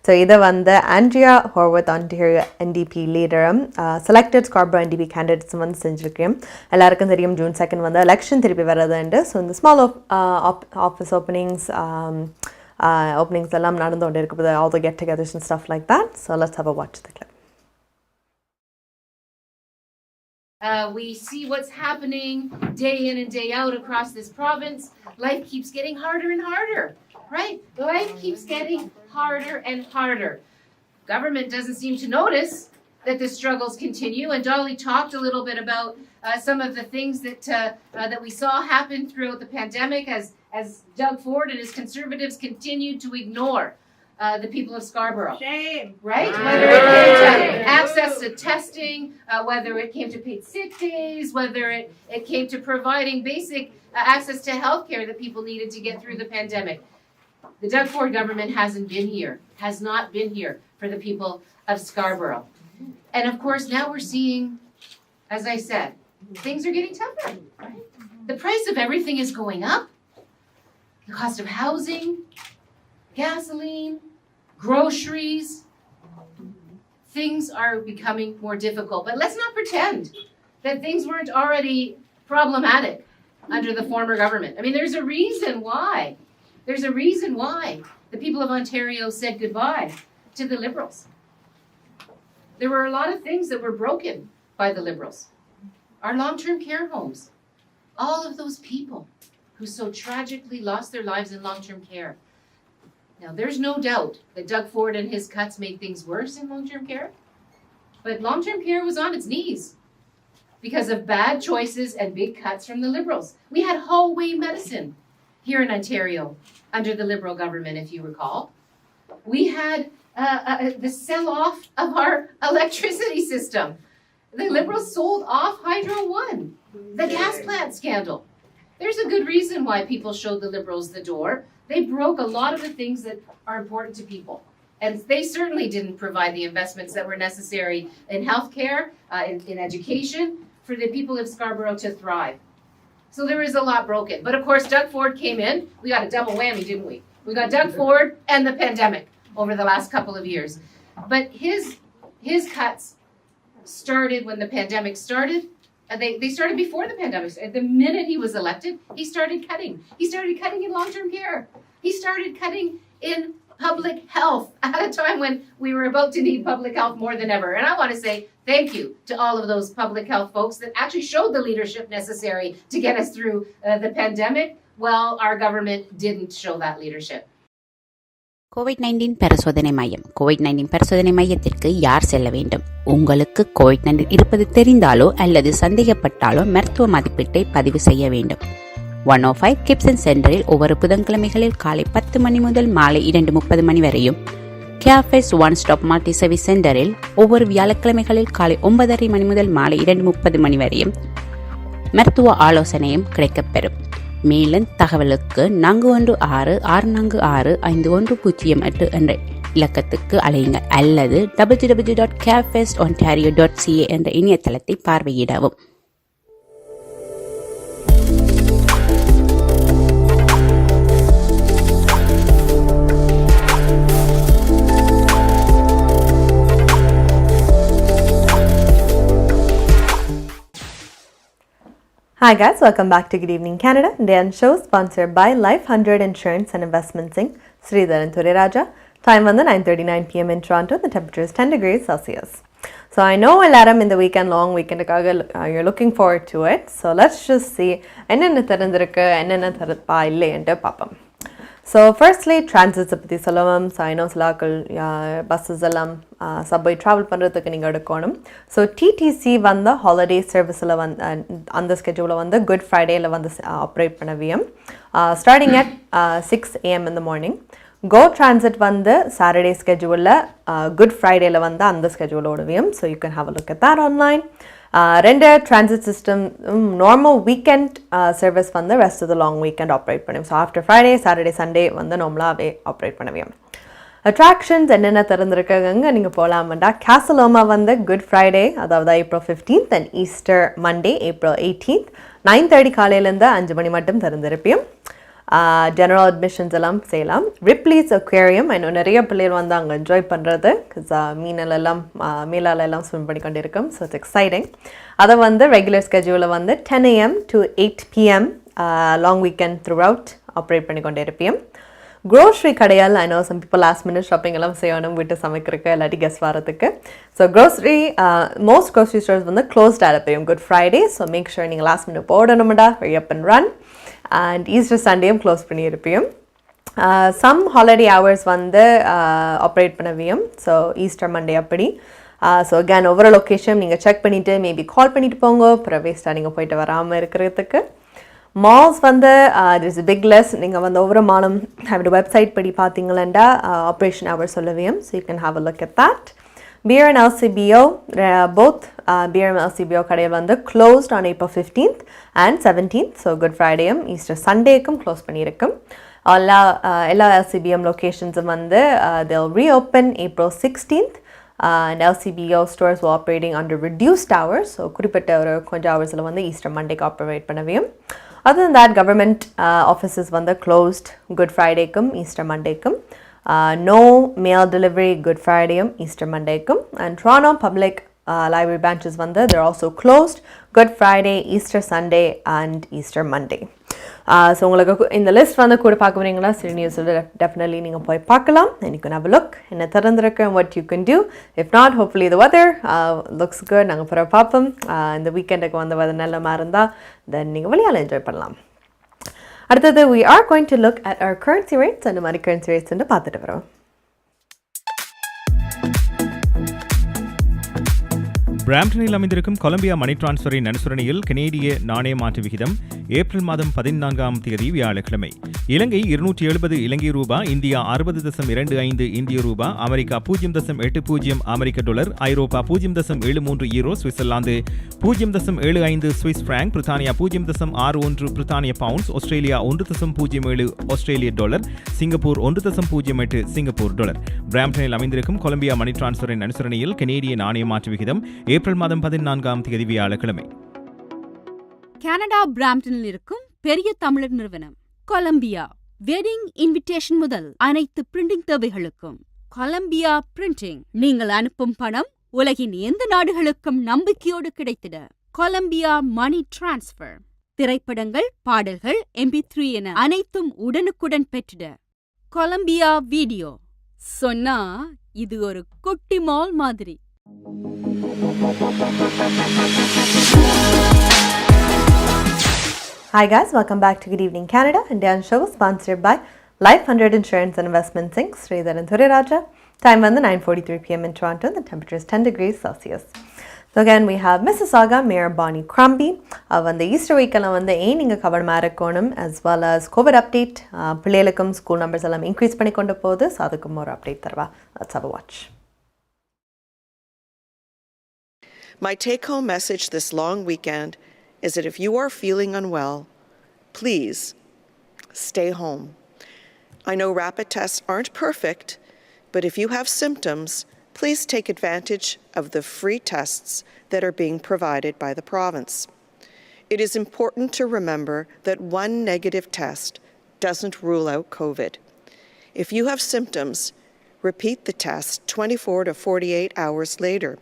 So இதை வந்து Andrea ஹோர்வர்த் Ontario NDP leader selected Scarborough NDP candidates வந்து செஞ்சுருக்கேன். எல்லாருக்கும் தெரியும் June 2 வந்து election திருப்பி வர்றதுண்டு. ஸோ இந்த small office openings எல்லாம் நடந்து கொண்டு இருக்குது, all the get-togethers and stuff like that. So let's have a watch the clip. We see what's happening day in and day out across this province. Life keeps getting harder and harder, right? Life keeps getting harder and harder. Government doesn't seem to notice that the struggles continue. And Dolly talked a little bit about some of the things that we saw happen throughout the pandemic as Doug Ford and his Conservatives continued to ignore the people of Scarborough. Shame. Right? Whether it came to access to testing, whether it came to paid sick days, whether it came to providing basic access to health care that people needed to get through the pandemic. The Doug Ford government hasn't been here, has not been here for the people of Scarborough. And of course, now we're seeing, as I said, things are getting tougher. Right? The price of everything is going up. The cost of housing, gasoline, groceries, things are becoming more difficult. But let's not pretend that things weren't already problematic under the former government. I mean, there's a reason why. There's a reason why the people of Ontario said goodbye to the Liberals. There were a lot of things that were broken by the Liberals. Our long-term care homes, all of those people who so tragically lost their lives in long-term care. Now, there's no doubt that Doug Ford and his cuts made things worse in long-term care, but long-term care was on its knees because of bad choices and big cuts from the Liberals. We had hallway medicine here in Ontario under the Liberal government, if you recall. We had the sell-off of our electricity system. The Liberals sold off Hydro One, the gas plant scandal. There's a good reason why people showed the Liberals the door. They broke a lot of the things that are important to people. And they certainly didn't provide the investments that were necessary in healthcare, in education, for the people of Scarborough to thrive. So there is a lot broken. But of course, Doug Ford came in. We got a double whammy, didn't we? We got Doug Ford and the pandemic over the last couple of years. But his cuts started when the pandemic started. They started before the pandemic. The minute he was elected, he started cutting. He started cutting in long-term care. He started cutting in public health at a time when we were about to need public health more than ever. And I want to say thank you to all of those public health folks that actually showed the leadership necessary to get us through the pandemic. Well, our government didn't show that leadership. COVID-19 பரிசோதனை மையம். COVID-19 பரிசோதனை மையத்திற்கு யார் செல்ல வேண்டும்? உங்களுக்கு COVID-19 இருப்பது தெரிந்தாலோ அல்லது சந்தேகப்பட்டாலோ மருத்துவ மதிப்பீட்டை பதிவு செய்ய வேண்டும். 105 கிப்சன் சென்டரில் ஒவ்வொரு புதன்கிழமைகளில் காலை 10 மணி முதல் மாலை 2:30 மணி வரையும், cafes one stop multi service சென்டரில் ஒவ்வொரு வியாழக்கிழமைகளில் காலை 9:30 மணி முதல் மாலை 2:30 மணி வரையும் மருத்துவ ஆலோசனையும் கிடைக்கப்பெறும். மேலும் தகவலுக்கு 4166465108 என்ற இலக்கத்துக்கு அழையுங்கள் அல்லது www.cafesontario.ca என்ற இணையதளத்தை பார்வையிடவும். Hi guys, welcome back to Good Evening Canada. Today's show sponsored by Life 100 Insurance and Investments Inc. Sridhar and Raja. Time on the 9:39 p.m. in Toronto. The temperature is 10 degrees Celsius. So I know Alaram in the long weekend, you're looking forward to it. So let's just see என்னென்ன தெரிந்திருக்கு, என்னென்ன தரப்பா இல்லைன்ட்டு பார்ப்போம். So firstly, transits பற்றி சொல்லலாம். So I know சிலாக்கள் buses எல்லாம் subway travel பண்ணுறதுக்கு நீங்கள் எடுக்கணும். So TTC வந்து holiday serviceல வந்து அந்த ஸ்கெட்யூலில் வந்து Good Fridayல வந்து operate பண்ணவியும், starting at 6 a.m. in the morning. Go Transit வந்து Saturday schedule Good Fridayல வந்து அந்த schedule ஓடுவியும். So you can have a look at that online. ரெண்டு transit system normal weekend service வந்து rest of the long weekend operate பண்ணும். So after Friday, Saturday, Sunday வந்து நார்மலாகவே operate பண்ணுவேன். Attractions என்னென்ன திறந்துருக்காங்க நீங்கள் போகலாமண்டா கேசலோமா வந்து குட் ஃப்ரைடே அதாவது April 15th and Easter Monday April 18th 9:30 காலையிலேருந்து 5 மணி மட்டும் திறந்திருப்பேன். ஜெனரல் அட்மிஷன்ஸ் எல்லாம் செய்யலாம். ரிப்ளீஸ் அக்வேரியம் இன்னும் நிறைய பிள்ளைகள் வந்து அங்கே என்ஜாய் பண்ணுறது பிகாஸ் மீனெல்லாம் மேலாலெல்லாம் ஸ்விம் பண்ணி கொண்டு இருக்கும். So it's exciting. அதை வந்து ரெகுலர் ஸ்கெட்யூலில் வந்து 10 AM to 8 PM long weekend throughout operate பண்ணி கொண்டே இருப்பேன். க்ரோசரி கடையால் I know some people last minute shopping எல்லாம் செய்யணும் வீட்டு சமைக்கிறதுக்கு இல்லாட்டி கெஸ்ட் வரதுக்கு. So grocery most grocery stores வந்து க்ளோஸ்டாக இருப்பேன் Good Friday. So make sure நீங்கள் லாஸ்ட் மினிட் போடணும்டா very up and run. And Easter சண்டேயும் க்ளோஸ் பண்ணியிருப்பேன். சம் ஹாலிடே ஹவர்ஸ் வந்து ஆப்ரேட் பண்ணவையும். ஸோ ஈஸ்டர் மண்டே அப்படி. ஸோ அகேன் ஒவ்வொரு லொக்கேஷன் நீங்கள் செக் பண்ணிவிட்டு மேபி கால் பண்ணிவிட்டு போங்க அப்புறம் வேஸ்ட்டாக நீங்கள் போயிட்டு வராமல் இருக்கிறதுக்கு. மால்ஸ் வந்து திஸ் பிக் லெஸ் நீங்கள் வந்து ஒவ்வொரு மாலும் அவரோட வெப்சைட் படி பார்த்தீங்களா ஆப்ரேஷன் ஹவர் சொல்லுவேன். So you can have a look at that. Beer and LCBO, both Beer and LCBO கடையில் வந்து closed on April 15th and 17th. So Good Fridayயும் Easter Sundayக்கும் க்ளோஸ் பண்ணியிருக்கும். எல்லா LCBM லொக்கேஷன்ஸும் வந்து they'll reopen April 16th. And LCBO stores will operating under reduced hours. So குறிப்பிட்ட ஒரு கொஞ்சம் ஹவர்ஸில் வந்து ஈஸ்டர் மண்டேக்கு ஆப்ரேட் பண்ணவையும். Other than that, government offices வந்து closed Good Fridayக்கும் ஈஸ்டர் மண்டேக்கும். No mail delivery Good Fridayum Easter Mondaykum. And Toronto public library branches வந்து they're also closed Good Friday, Easter Sunday and Easter Monday. So உங்களுக்கு இந்த list வந்து கூட பார்க்க வரீங்களா சிறு நியூஸில் டெஃபினெட்லி நீங்கள் போய் பார்க்கலாம். and you can have a look என்ன திறந்துருக்கு and what you can do. If not, hopefully the weather looks good. நாங்கள் பிறகு பார்ப்போம். இந்த வீக்கெண்டுக்கு வந்து weather நல்லமா இருந்தால் தென் நீங்கள் வெளியால் என்ஜாய் பண்ணலாம். அடுத்தது we are going to look at our currency rates and மாதிரி currency rates வந்து பார்த்துட்டு வரோம். பிராம்டனில் அமைந்திருக்கும் கொலம்பியா மணி டிரான்ஸ்ஃபரின் அனுசரணையில் கனேடிய நாணய மாற்று விகிதம் ஏப்ரல் மாதம் 14ஆம் தேதி வியாழக்கிழமை இலங்கை 270 இலங்கை ரூபா, இந்தியா 60.25 இந்திய ரூபா, அமெரிக்கா 0.80 அமெரிக்க டாலர், ஐரோப்பா 0.73 யூரோ, சுவிட்சர்லாந்து 0.75 சுவிஸ் பிராங்க், பிரித்தானியா 0.61 பிரித்தானிய பவுண்ட்ஸ், ஆஸ்திரேலியா 1.07 ஆஸ்திரேலிய டாலர், சிங்கப்பூர் 1.08 சிங்கப்பூர் டாலர். பிராம்டனில் அமைந்திருக்கும் கொலம்பியா மணி டிரான்ஸ்ஃபரின் அனுசரணையில் கனேடிய நாணய மாற்று விகிதம் ஏப்ரல் மாதம் 14ஆம் தேதி வியாழக்கிழமை. கனடா பிராம்டனில் இருக்கும் பெரிய தமிழர் நிறுவனம் கொலம்பியா வெட்டிங் இன்விடேஷன் முதல் அனைத்து பிரிண்டிங் தேவைகளுக்கும் கொலம்பியா பிரிண்டிங். நீங்கள் அனுப்பும் பணம் உலகின் எந்த நாடுகளுக்கும் நம்பிக்கையோடு கிடைத்திட கொலம்பியா மணி டிரான்ஸ்ஃபர். திரைப்படங்கள், பாடல்கள், MP3 என அனைத்தும் உடனுக்குடன் பெற்றிட கொலம்பியா வீடியோ. சொன்னா இது ஒரு குட்டி மால் மாதிரி. Hi guys, welcome back to Good Evening Canada. Indian show sponsored by Life 100 Insurance and Investment Inc. Sridhar and Thuriraja. Time வந்து 9:43 PM in Toronto. The temperature is 10 degrees Celsius. So again, we have Mississauga Mayor Bonnie Crombie. வந்து Easter வீக்கெல்லாம் வந்து நீங்கள் கவனமாக இருக்கணும் as well as COVID update. பிள்ளைகளுக்கும் school numbers எல்லாம் increase பண்ணி கொண்டு போகுது. ஸோ அதுக்கும் ஒரு அப்டேட் தருவா. Let's have a watch. My take-home message this long weekend is that if you are feeling unwell, please stay home. I know rapid tests aren't perfect, but if you have symptoms, please take advantage of the free tests that are being provided by the province. It is important to remember that one negative test doesn't rule out COVID. If you have symptoms, repeat the test 24 to 48 hours later.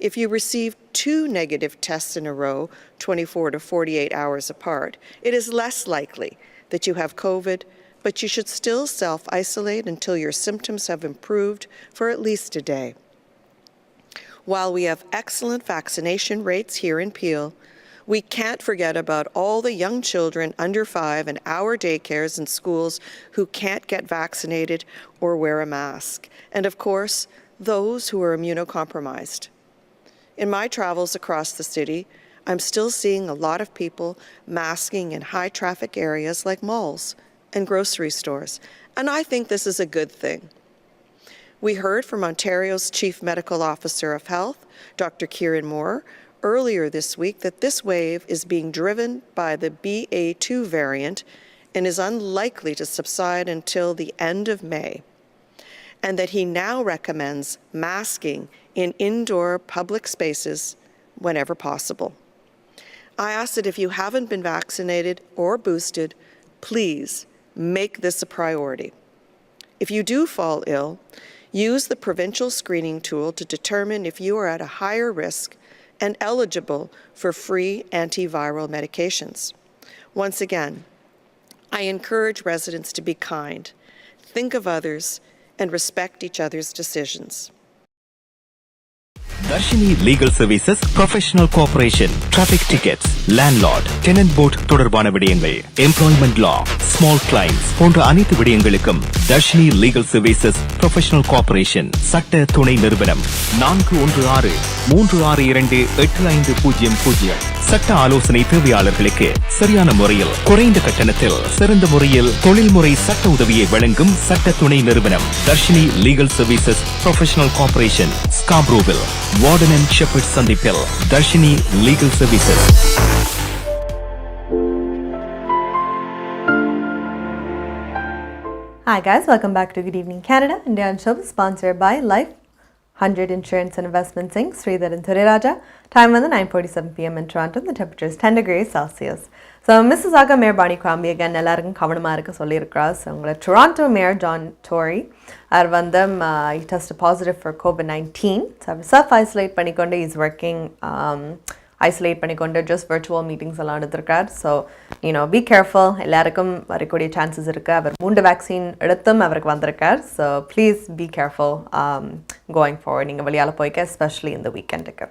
If you receive 2 negative tests in a row, 24 to 48 hours apart, it is less likely that you have COVID, but you should still self-isolate until your symptoms have improved for at least a day. While we have excellent vaccination rates here in Peel, we can't forget about all the young children under 5 in our daycares and schools who can't get vaccinated or wear a mask, and of course, those who are immunocompromised. In my travels across the city, I'm still seeing a lot of people masking in high-traffic areas like malls and grocery stores, and I think this is a good thing. We heard from Ontario's Chief Medical Officer of Health, Dr. Kieran Moore, earlier this week that this wave is being driven by the BA.2 variant and is unlikely to subside until the end of May, and that he now recommends masking in indoor public spaces whenever possible. I ask that if you haven't been vaccinated or boosted, please make this a priority. If you do fall ill, use the provincial screening tool to determine if you are at a higher risk and eligible for free antiviral medications. Once again, I encourage residents to be kind, think of others, and respect each other's decisions. Darshini legal services professional cooperation traffic tickets landlord tenant board தொடர்பான விடயங்கள் employment law small claims போன்ற அனைத்து விடயங்களுக்கும் Darshini legal services professional cooperation சட்ட துணை நிறுவனம் 416-362-8500 சட்ட ஆலோசனை தேவையாளர்களுக்கு சரியான முறையில் குறைந்த கட்டணத்தில் சிறந்த முறையில் தொழில்முறை சட்ட உதவியை வழங்கும் சட்ட துணை நிறுவனம் Darshini legal services professional cooperation ஸ்கார்பரோவில் வார்டன் அண்ட் ஷெப்பர்ட் சந்திப்பில் Darshini legal services. Hi guys, welcome back to Good Evening Canada. Indian show is sponsored by Life 100 Insurance and Investments Inc. Sridhar and Thuriraja. Time on the 9:47 p.m. in Toronto. The temperature is 10 degrees Celsius. So Mississauga Mayor Bonnie Crombie again எல்லாருக்கும் கவனமாக இருக்க சொல்லியிருக்கிறார். So உங்களை Toronto mayor John Tory அவர் வந்து he tested positive for COVID-19. So அவர் self isolate பண்ணிக்கொண்டு is working isolate பண்ணிக்கொண்டு ஜஸ்ட் வர்ச்சுவல் மீட்டிங்ஸ் எல்லாம் எடுத்திருக்கார். ஸோ பி கேர்ஃபுல், எல்லாருக்கும் வரக்கூடிய சான்சஸ் இருக்குது. அவர் 3 வேக்சின் எடுத்தும் அவருக்கு வந்திருக்கார். So please be careful going forward, நீங்கள் வெளியால் போய்க்க எஸ்பெஷலி இந்த வீக்கெண்டுக்கு.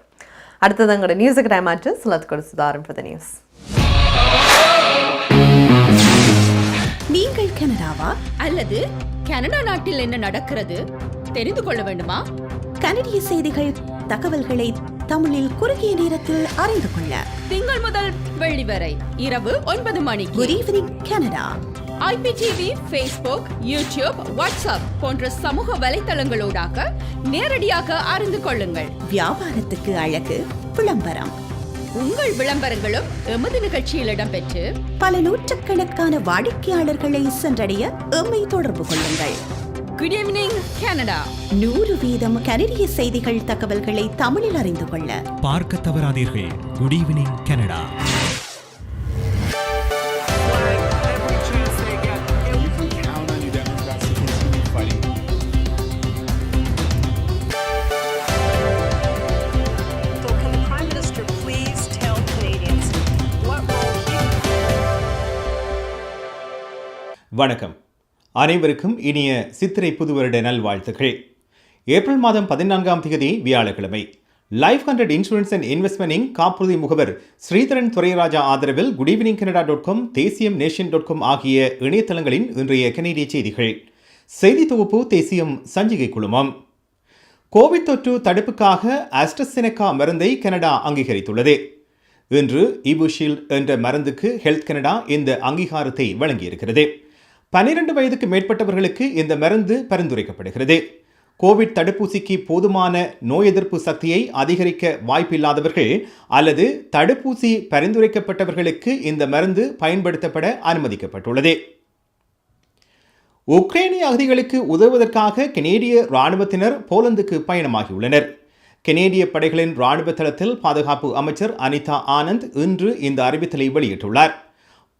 அடுத்தது எங்களோட நியூஸுக்கு டைம் ஆச்சு. So let's go to Sutharam for the news. நீங்கள் கனடாவா அல்லது கனடா நாட்டில் என்ன நடக்கிறது தெரிந்து கொள்ள வேண்டுமா? கனடிய செய்திகள், தகவல்களை தமிழில் குறுகிய நேரத்தில் அறிந்து கொள்ள திங்கள் முதல் வெள்ளி வரை இரவு 9 மணிக்கு good evening Canada IPTV, Facebook, YouTube, WhatsApp போன்ற சமூக வலைத்தளங்களோடாக நேரடியாக அறிந்து கொள்ளுங்கள். வியாபாரத்துக்கு அழகு விளம்பரம். உங்கள் விளம்பரங்களும் எமது நிகழ்ச்சியில் இடம்பெற்று பல நூற்றுக்கணக்கான வாடிக்கையாளர்களை சென்றடைய எம்மை தொடர்பு கொள்ளுங்கள். Good evening Canada. 100% கனடிய செய்திகள், தகவல்களை தமிழில் அறிந்து கொள்ள பார்க்க தவறாதீர்கள். Good evening Canada. வணக்கம். அனைவருக்கும் இனிய சித்திரை புது வருட நல்வாழ்த்துக்கள். ஏப்ரல் மாதம் 14ஆம் தேதி வியாழக்கிழமை. Life 100 Insurance and Investment Inc காப்புறுதி முகவர் ஸ்ரீதரன் துரைராஜா ஆதரவில் goodevningcanada.com, தேசியம் நேஷன்.com ஆகிய இணையதளங்களின் இன்றைய கனேடிய செய்திகள். செய்தி தொகுப்பு தேசியம் சஞ்சிகை குழுமம். கோவிட் தொற்று தடுப்புக்காக ஆஸ்ட்ராசெனெகா மருந்தை கனடா அங்கீகரித்துள்ளது. இன்று இபுஷீல்ட் என்ற மருந்துக்கு ஹெல்த் கனடா இந்த அங்கீகாரத்தை வழங்கியிருக்கிறது. 12 வயதுக்கு மேற்பட்டவர்களுக்கு இந்த மருந்து பரிந்துரைக்கப்படுகிறது. கோவிட் தடுப்பூசிக்கு போதுமான நோய் எதிர்ப்பு சக்தியை அதிகரிக்க வாய்ப்பில்லாதவர்கள் அல்லது தடுப்பூசி பரிந்துரைக்கப்பட்டவர்களுக்கு இந்த மருந்து பயன்படுத்தப்பட அனுமதிக்கப்பட்டுள்ளது. உக்ரைனிய அகதிகளுக்கு உதவுவதற்காக கனேடிய இராணுவத்தினர் போலந்துக்கு பயணமாகியுள்ளனர். கனேடிய படைகளின் இராணுவ தளத்தில் பாதுகாப்பு அமைச்சர் அனிதா ஆனந்த் இன்று இந்த அறிவித்தலை வெளியிட்டுள்ளார்.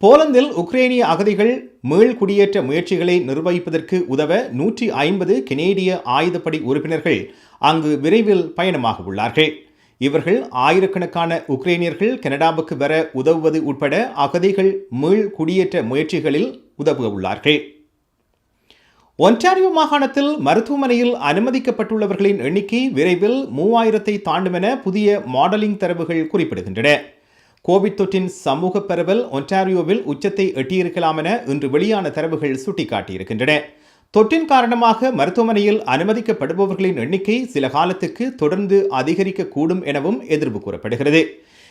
போலந்தில் உக்ரைனிய அகதிகள் மீள் குடியேற்ற முயற்சிகளை நிர்வகிப்பதற்கு உதவ 150 கனேடிய ஆயுதப்படை உறுப்பினர்கள் அங்கு விரைவில் பயணமாக உள்ளார்கள். இவர்கள் ஆயிரக்கணக்கான உக்ரைனியர்கள் கனடாவுக்கு வர உதவுவது உட்பட அகதிகள் மீள் குடியேற்ற முயற்சிகளில் உதவ உள்ளார்கள். ஒன்டாரியோ மாகாணத்தில் மருத்துவமனையில் அனுமதிக்கப்பட்டுள்ளவர்களின் எண்ணிக்கை விரைவில் 3000-ஐ தாண்டும் என புதிய மாடலிங் தரவுகள் குறிப்பிடுகின்றன. கோவிட் தொற்றின் சமூக பரவல் ஒன்டாரியோவில் உச்சத்தை எட்டியிருக்கலாம் என இன்று வெளியான தரவுகள் சுட்டிக்காட்டியிருக்கின்றன. தொற்றின் காரணமாக மருத்துவமனையில் அனுமதிக்கப்படுபவர்களின் எண்ணிக்கை சில காலத்துக்கு தொடர்ந்து அதிகரிக்கக்கூடும் எனவும் எதிர்ப்பு கூறப்படுகிறது.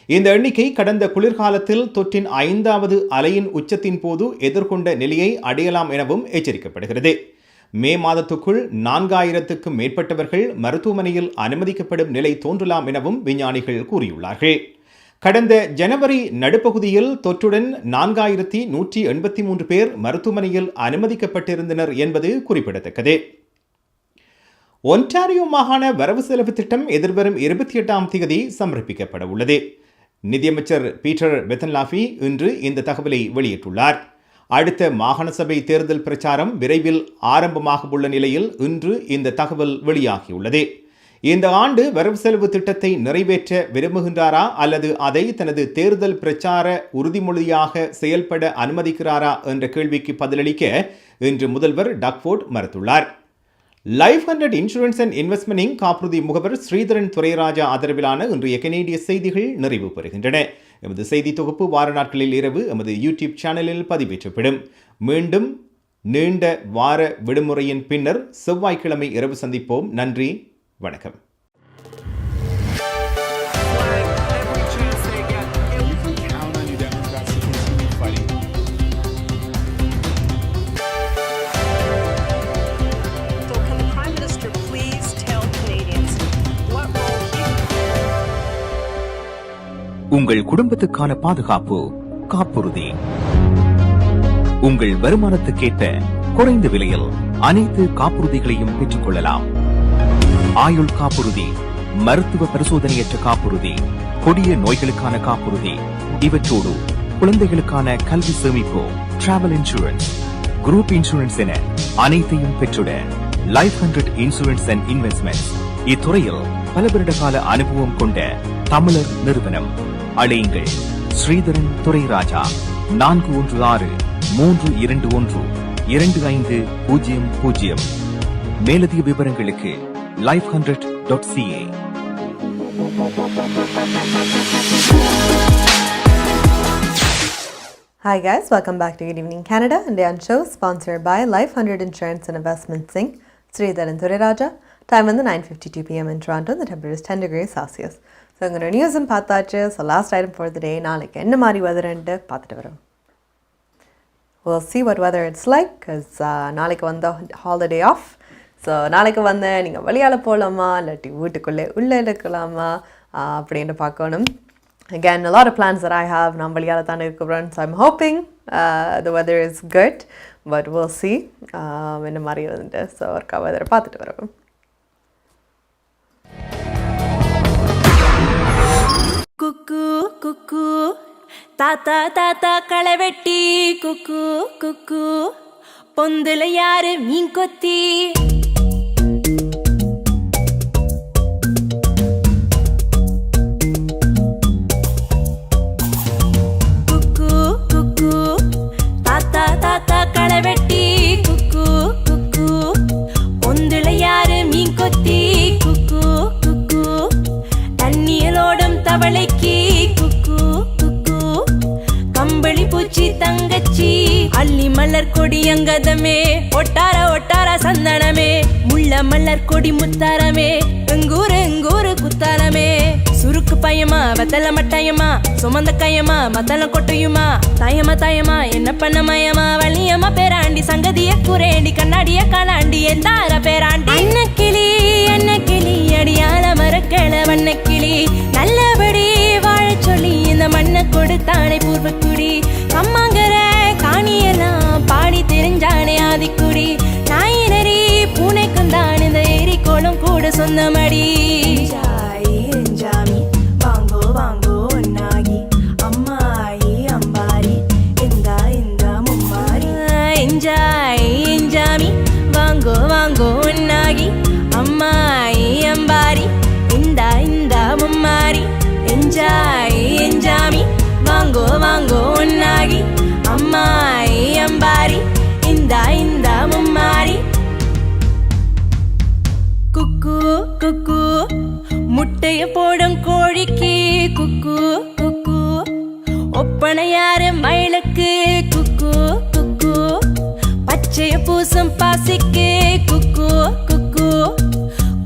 இந்த எண்ணிக்கை கடந்த குளிர்காலத்தில் தொற்றின் 5வது அலையின் உச்சத்தின் போது எதிர்கொண்ட நிலையை அடையலாம் எனவும் எச்சரிக்கப்படுகிறது. மே மாதத்துக்குள் 4000க்கும் மேற்பட்டவர்கள் மருத்துவமனையில் அனுமதிக்கப்படும் நிலை தோன்றலாம் எனவும் விஞ்ஞானிகள் கூறியுள்ளார்கள். கடந்த ஜனவரி நடுப்பகுதியில் தொற்றுடன் 4183 பேர் மருத்துவமனையில் அனுமதிக்கப்பட்டிருந்தனர் என்பது குறிப்பிடத்தக்கது. ஒன்டாரியோ மாகாண வரவு செலவு திட்டம் எதிர்வரும் 28ஆம் தேதி சமர்ப்பிக்கப்பட உள்ளது. நிதியமைச்சர் பீட்டர் பெத்தன்லாஃபி இன்று இந்த தகவலை வெளியிட்டுள்ளார். அடுத்த மாகாண சபை தேர்தல் பிரச்சாரம் விரைவில் ஆரம்பமாக உள்ள நிலையில் இன்று இந்த தகவல் வெளியாகியுள்ளது. இந்த ஆண்டு வரவு செலவு திட்டத்தை நிறைவேற்ற விரும்புகின்றாரா அல்லது அதை தனது தேர்தல் பிரச்சார உறுதிமொழியாக செயல்பட அனுமதிக்கிறாரா என்ற கேள்விக்கு பதிலளிக்க இன்று முதல்வர் டக்ஃபோர்ட் மறுத்துள்ளார். லைஃப் 100 இன்சூரன்ஸ் அண்ட் இன்வெஸ்ட்மென்ட் காப்புறுதி முகவர் ஸ்ரீதரன் துரைராஜா ஆதரவிலான இன்றைய கனேடிய செய்திகள் நிறைவு பெறுகின்றன. எமது செய்தி தொகுப்பு வார நாட்களில் இரவு எமது யூடியூப் சேனலில் பதிவேற்றப்படும். மீண்டும் நீண்ட வார விடுமுறையின் பின்னர் செவ்வாய்க்கிழமை இரவு சந்திப்போம். நன்றி, வணக்கம். உங்கள் குடும்பத்துக்கான பாதுகாப்பு காப்புறுதி. உங்கள் வருமானத்துக்கேற்ப குறைந்த விலையில் அனைத்து காப்புறுதிகளையும் பெற்றுக் கொள்ளலாம். ஆயுள் காப்புறுதி, மருத்துவ பரிசோதனையற்ற காப்புறுதி, கொடிய நோய்களுக்கான காப்புறுதி, இவற்றோடு குழந்தைகளுக்கான கல்வி சேமிப்பு, டிராவல் இன்சூரன்ஸ், குரூப் இன்சூரன்ஸ் என அனைத்தையும் பெற்றுட லைஃப் 100 இன்சூரன்ஸ் அண்ட் இன்வெஸ்ட்மென்ட் இத்துறையில் பல வருட கால அனுபவம் கொண்ட தமிழர் நிறுவனம். அழையுங்கள் ஸ்ரீதரன் துரைராஜா 4163212500. மேலதிக விவரங்களுக்கு life100.ca. Hi guys, welcome back to Good Evening Canada, and on show sponsored by Life 100 Insurance and Investments Inc. Sridharan Thuriraja. Time on the 9:52 p.m. in Toronto. The temperature is 10 degrees Celsius. So I'm going to news and paathachu. So last item for the day, naalik enna mari weather endu paathitu varum. We'll see what weather it's like because naalik vanda holiday off. So naalik vanda neenga veliyala polama illati veetukulle ulla irukalama appadinu paakanum. Again, a lot of plans that I have. I'm veliyala thaan irukkuren, so I'm hoping the weather is good, but we'll see enna mari vandu. So orka weather paathitu varum. குக்கு குக்கு தாத்தா தாத்தா களவெட்டி குக்கு குக்கு பொந்துல யாரு மீன் கொத்தி குக்கு குக்கு தாத்தா தாத்தா களவெட்டி குக்கு குக்கு பொந்துல யாரு மீன் கொத்தி குக்கு குக்கு தண்ணியலோடும் தவளைக்கு குக்கு குக்கு கம்பளி பூச்சி தங்கச்சி அள்ளி மலர் கொடி அங்கதமே ஒட்டார ஒட்டார சந்தனமே முள்ள மலர் கொடி முத்தாரமே எங்கூரு எங்கூரு குத்தாரமே சுருக்கு பையமா வெத்தல மட்டாயமா சுமந்த கையமா மத்தல கொட்டையுமா தாயமா தாயமா என்ன பண்ண மயமா வலியமா பேராண்டி சங்கதிய குரேண்டி கண்ணாடிய காலாண்டி எந்தார பேராண்டி அன்ன கிளி அடியால மரக்கள வண்ண கிளி நல்லபடி வாழ சொல்லி இந்த மண்ணை கொடுத்தானே பூர்வக்குடி கம்மாங்கர காணியெல்லாம் பாடி தெரிஞ்சானே ஆதிக்குடி நாயினரி பூனைக்கும் தான் இந்த ஏரி கோலம் கூட சொந்தமடி ஜாமி வாங்கோ வாங்கோ ஒன்னாகி அம்மாயி அம்பாரி இந்த இந்த மும்மாரி என்ஜாய் என்ஜாமி வாங்கோ வாங்கோ ஒன்னாகி அம்மாயி அம்பாரி இந்த இந்த மும்மாரி என்ஜாய் என்ஜாமி வாங்கோ வாங்கோ ஒன்னாகி அம்மாயி அம்பாரி இந்த இந்த மும்மாரி குக்கு குக்கு முட்டைய போடும் கோழிக்கு குக்கு குக்கு ஒப்பனையாரு மயிலுக்கு குக்கு குக்கு பச்சைய பூசும் பாசிக்கு குக்கு குக்கு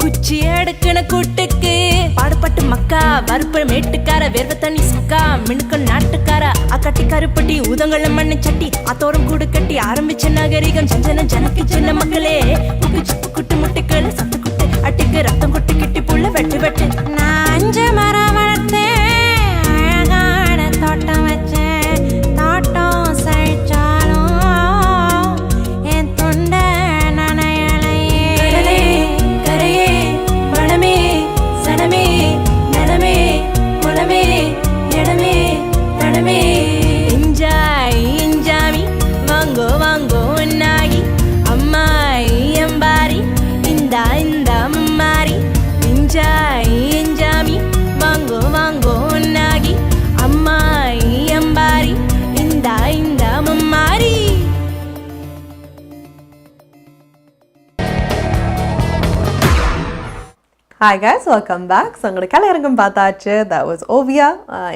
குச்சி அடுக்கின கூட்டுக்கு பாடுபட்டு மக்கா வறுப்பு மேட்டுக்கார வேர்வ தண்ணி சக்கா மினுக்கும் நாட்டுக்கார அக்கட்டி கருப்பட்டி ஊதங்கள மண்ணு சட்டி அத்தோரம் கூடு கட்டி ஆரம்பிச்ச நாகரிகம் சஞ்சன ஜனக்கு சின்ன மக்களே புக்கு சிப்பு குட்டு முட்டைகள் சத்து குட்டு அட்டிக்கு ரத்தம் கொட்டு கிட்டி புள்ள வெட்டு வெட்டு நான் 5 மரம் வளர்த்தேன் அழகான தோட்டம் வச்சேன் தோட்டம் செழிச்சாலும் என் தொண்டை நனையலையே கரையே வளமே சனமே நலமே குலமே இடமே தடமே இஞ்சாய் இஞ்சாமி வாங்கோ வாங்கோ நாகி அம்மாய் எம்பாரி இந்தா இந்தா மம்மாரி இஞ்சாய் இஞ்சாமி வாங்கோ வாங்கோ நாகி அம்மாய் எம்பாரி இந்தா இந்தா மம்மாரி. Hi guys, welcome back. So உங்களோட கலையரங்கம் பார்த்தாச்சு. That was Ovia.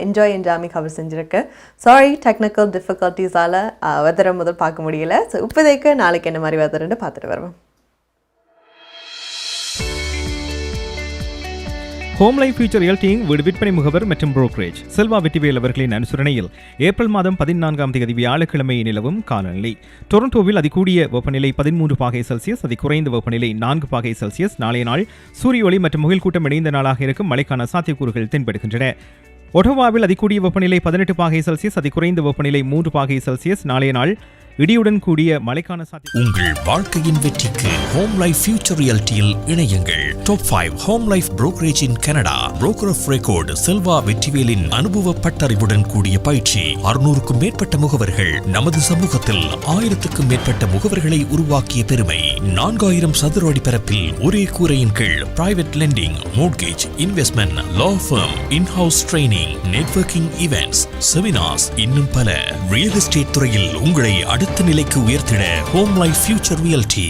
Enjoy Enjami cover செஞ்சிருக்கு. Sorry, technical difficulties ஆல weather முதல் பார்க்க முடியல. So இப்போதைக்கு நாளைக்கு என்ன மாதிரி weatherன்னு பார்த்துட்டு வருவோம். ஹோம் லைஃப் ஃபியூச்சர் ரியல்டிங் வீடு விற்பனை முகவர் மற்றும் புரோக்கரேஜ் செல்வா வெற்றிவேல் அவர்களின் அனுசரணையில் ஏப்ரல் மாதம் 14ஆம் தேதி வியாழக்கிழமை நிலவும் காலநிலை. டொரண்டோவில் அதிகூடிய வெப்பநிலை 13 பாகை செல்சியஸ், அதி குறைந்த வெப்பநிலை 4 பாகை செல்சியஸ். நாளைய நாள் சூரிய ஒளி மற்றும் முகில் கூட்டம் இணைந்த நாளாக இருக்கும். மழைக்கான சாத்தியக்கூறுகள் தென்படுகின்றன. ஒட்டோவாவில் அதிகூடிய வெப்பநிலை 18 பாகை செல்சியஸ், அதி குறைந்த வெப்பநிலை 3 பாகை செல்சியஸ். நாளைய நாள் இடியுடன் கூடிய மழைக்கான சாத்தியம். உங்கள் வாழ்க்கையின் வெற்றிக்கு ஹோம் லைஃப் ஃபியூச்சர் ரியாலிட்டியில் இணையுங்கள். Top 5 home life brokerage in Canada. Broker of record Selva வெற்றிவேலின் அனுபவ பட்டறிவுடன் கூடிய பயிற்சி. 600க்கும் மேற்பட்ட முகவர்கள் நமது சமூகத்தில் 1000க்கும் மேற்பட்ட முகவர்களை உருவாக்கிய பெருமை. 4000 சதுர அடி பரப்பில் ஒரே கூரையின் கீழ் private lending, mortgage, investment, law firm, in house training, networking events, seminars, இன்னும் பல. ரியல் எஸ்டேட் துறையில் உங்களை அடுத்த நிலைக்கு உயர்த்திட home life future reality.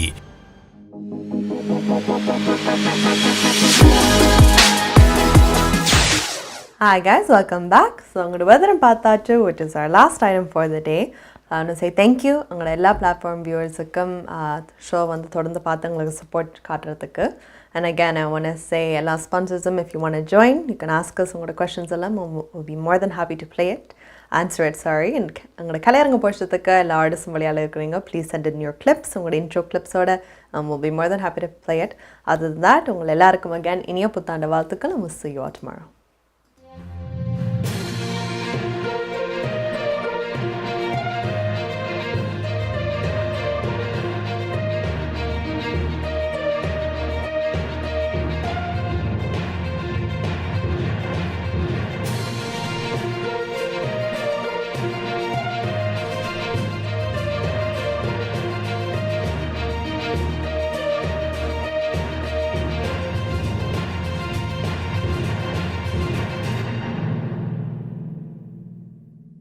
Hi guys, welcome back. So உங்களோட weather பார்த்தாச்சு, which is our last item for the day. I want to say thank you உங்களோட எல்லா பிளாட்ஃபார்ம் வியூவர்ஸுக்கும் ஷோ வந்து தொடர்ந்து பார்த்து உங்களுக்கு சப்போர்ட் காட்டுறதுக்கு. And again, I want to say எல்லா ஸ்பான்சர்ஸும் if you want to join, you can ask us உங்களோட questions எல்லாம். We'll be more than happy to play it. Answer it, sorry. And உங்களோட கலையரங்க போஷத்துக்கு எல்லா ஆர்டிஸ்டும் வழியால் இருக்கிறீங்க. Please send in your clips, உங்களோட intro clipஸோட. We'll be more than happy to play it. Other than that, உங்கள் எல்லாருக்கும் again இனிய புத்தாண்டு வாழ்த்துக்கள். We'll see you all tomorrow.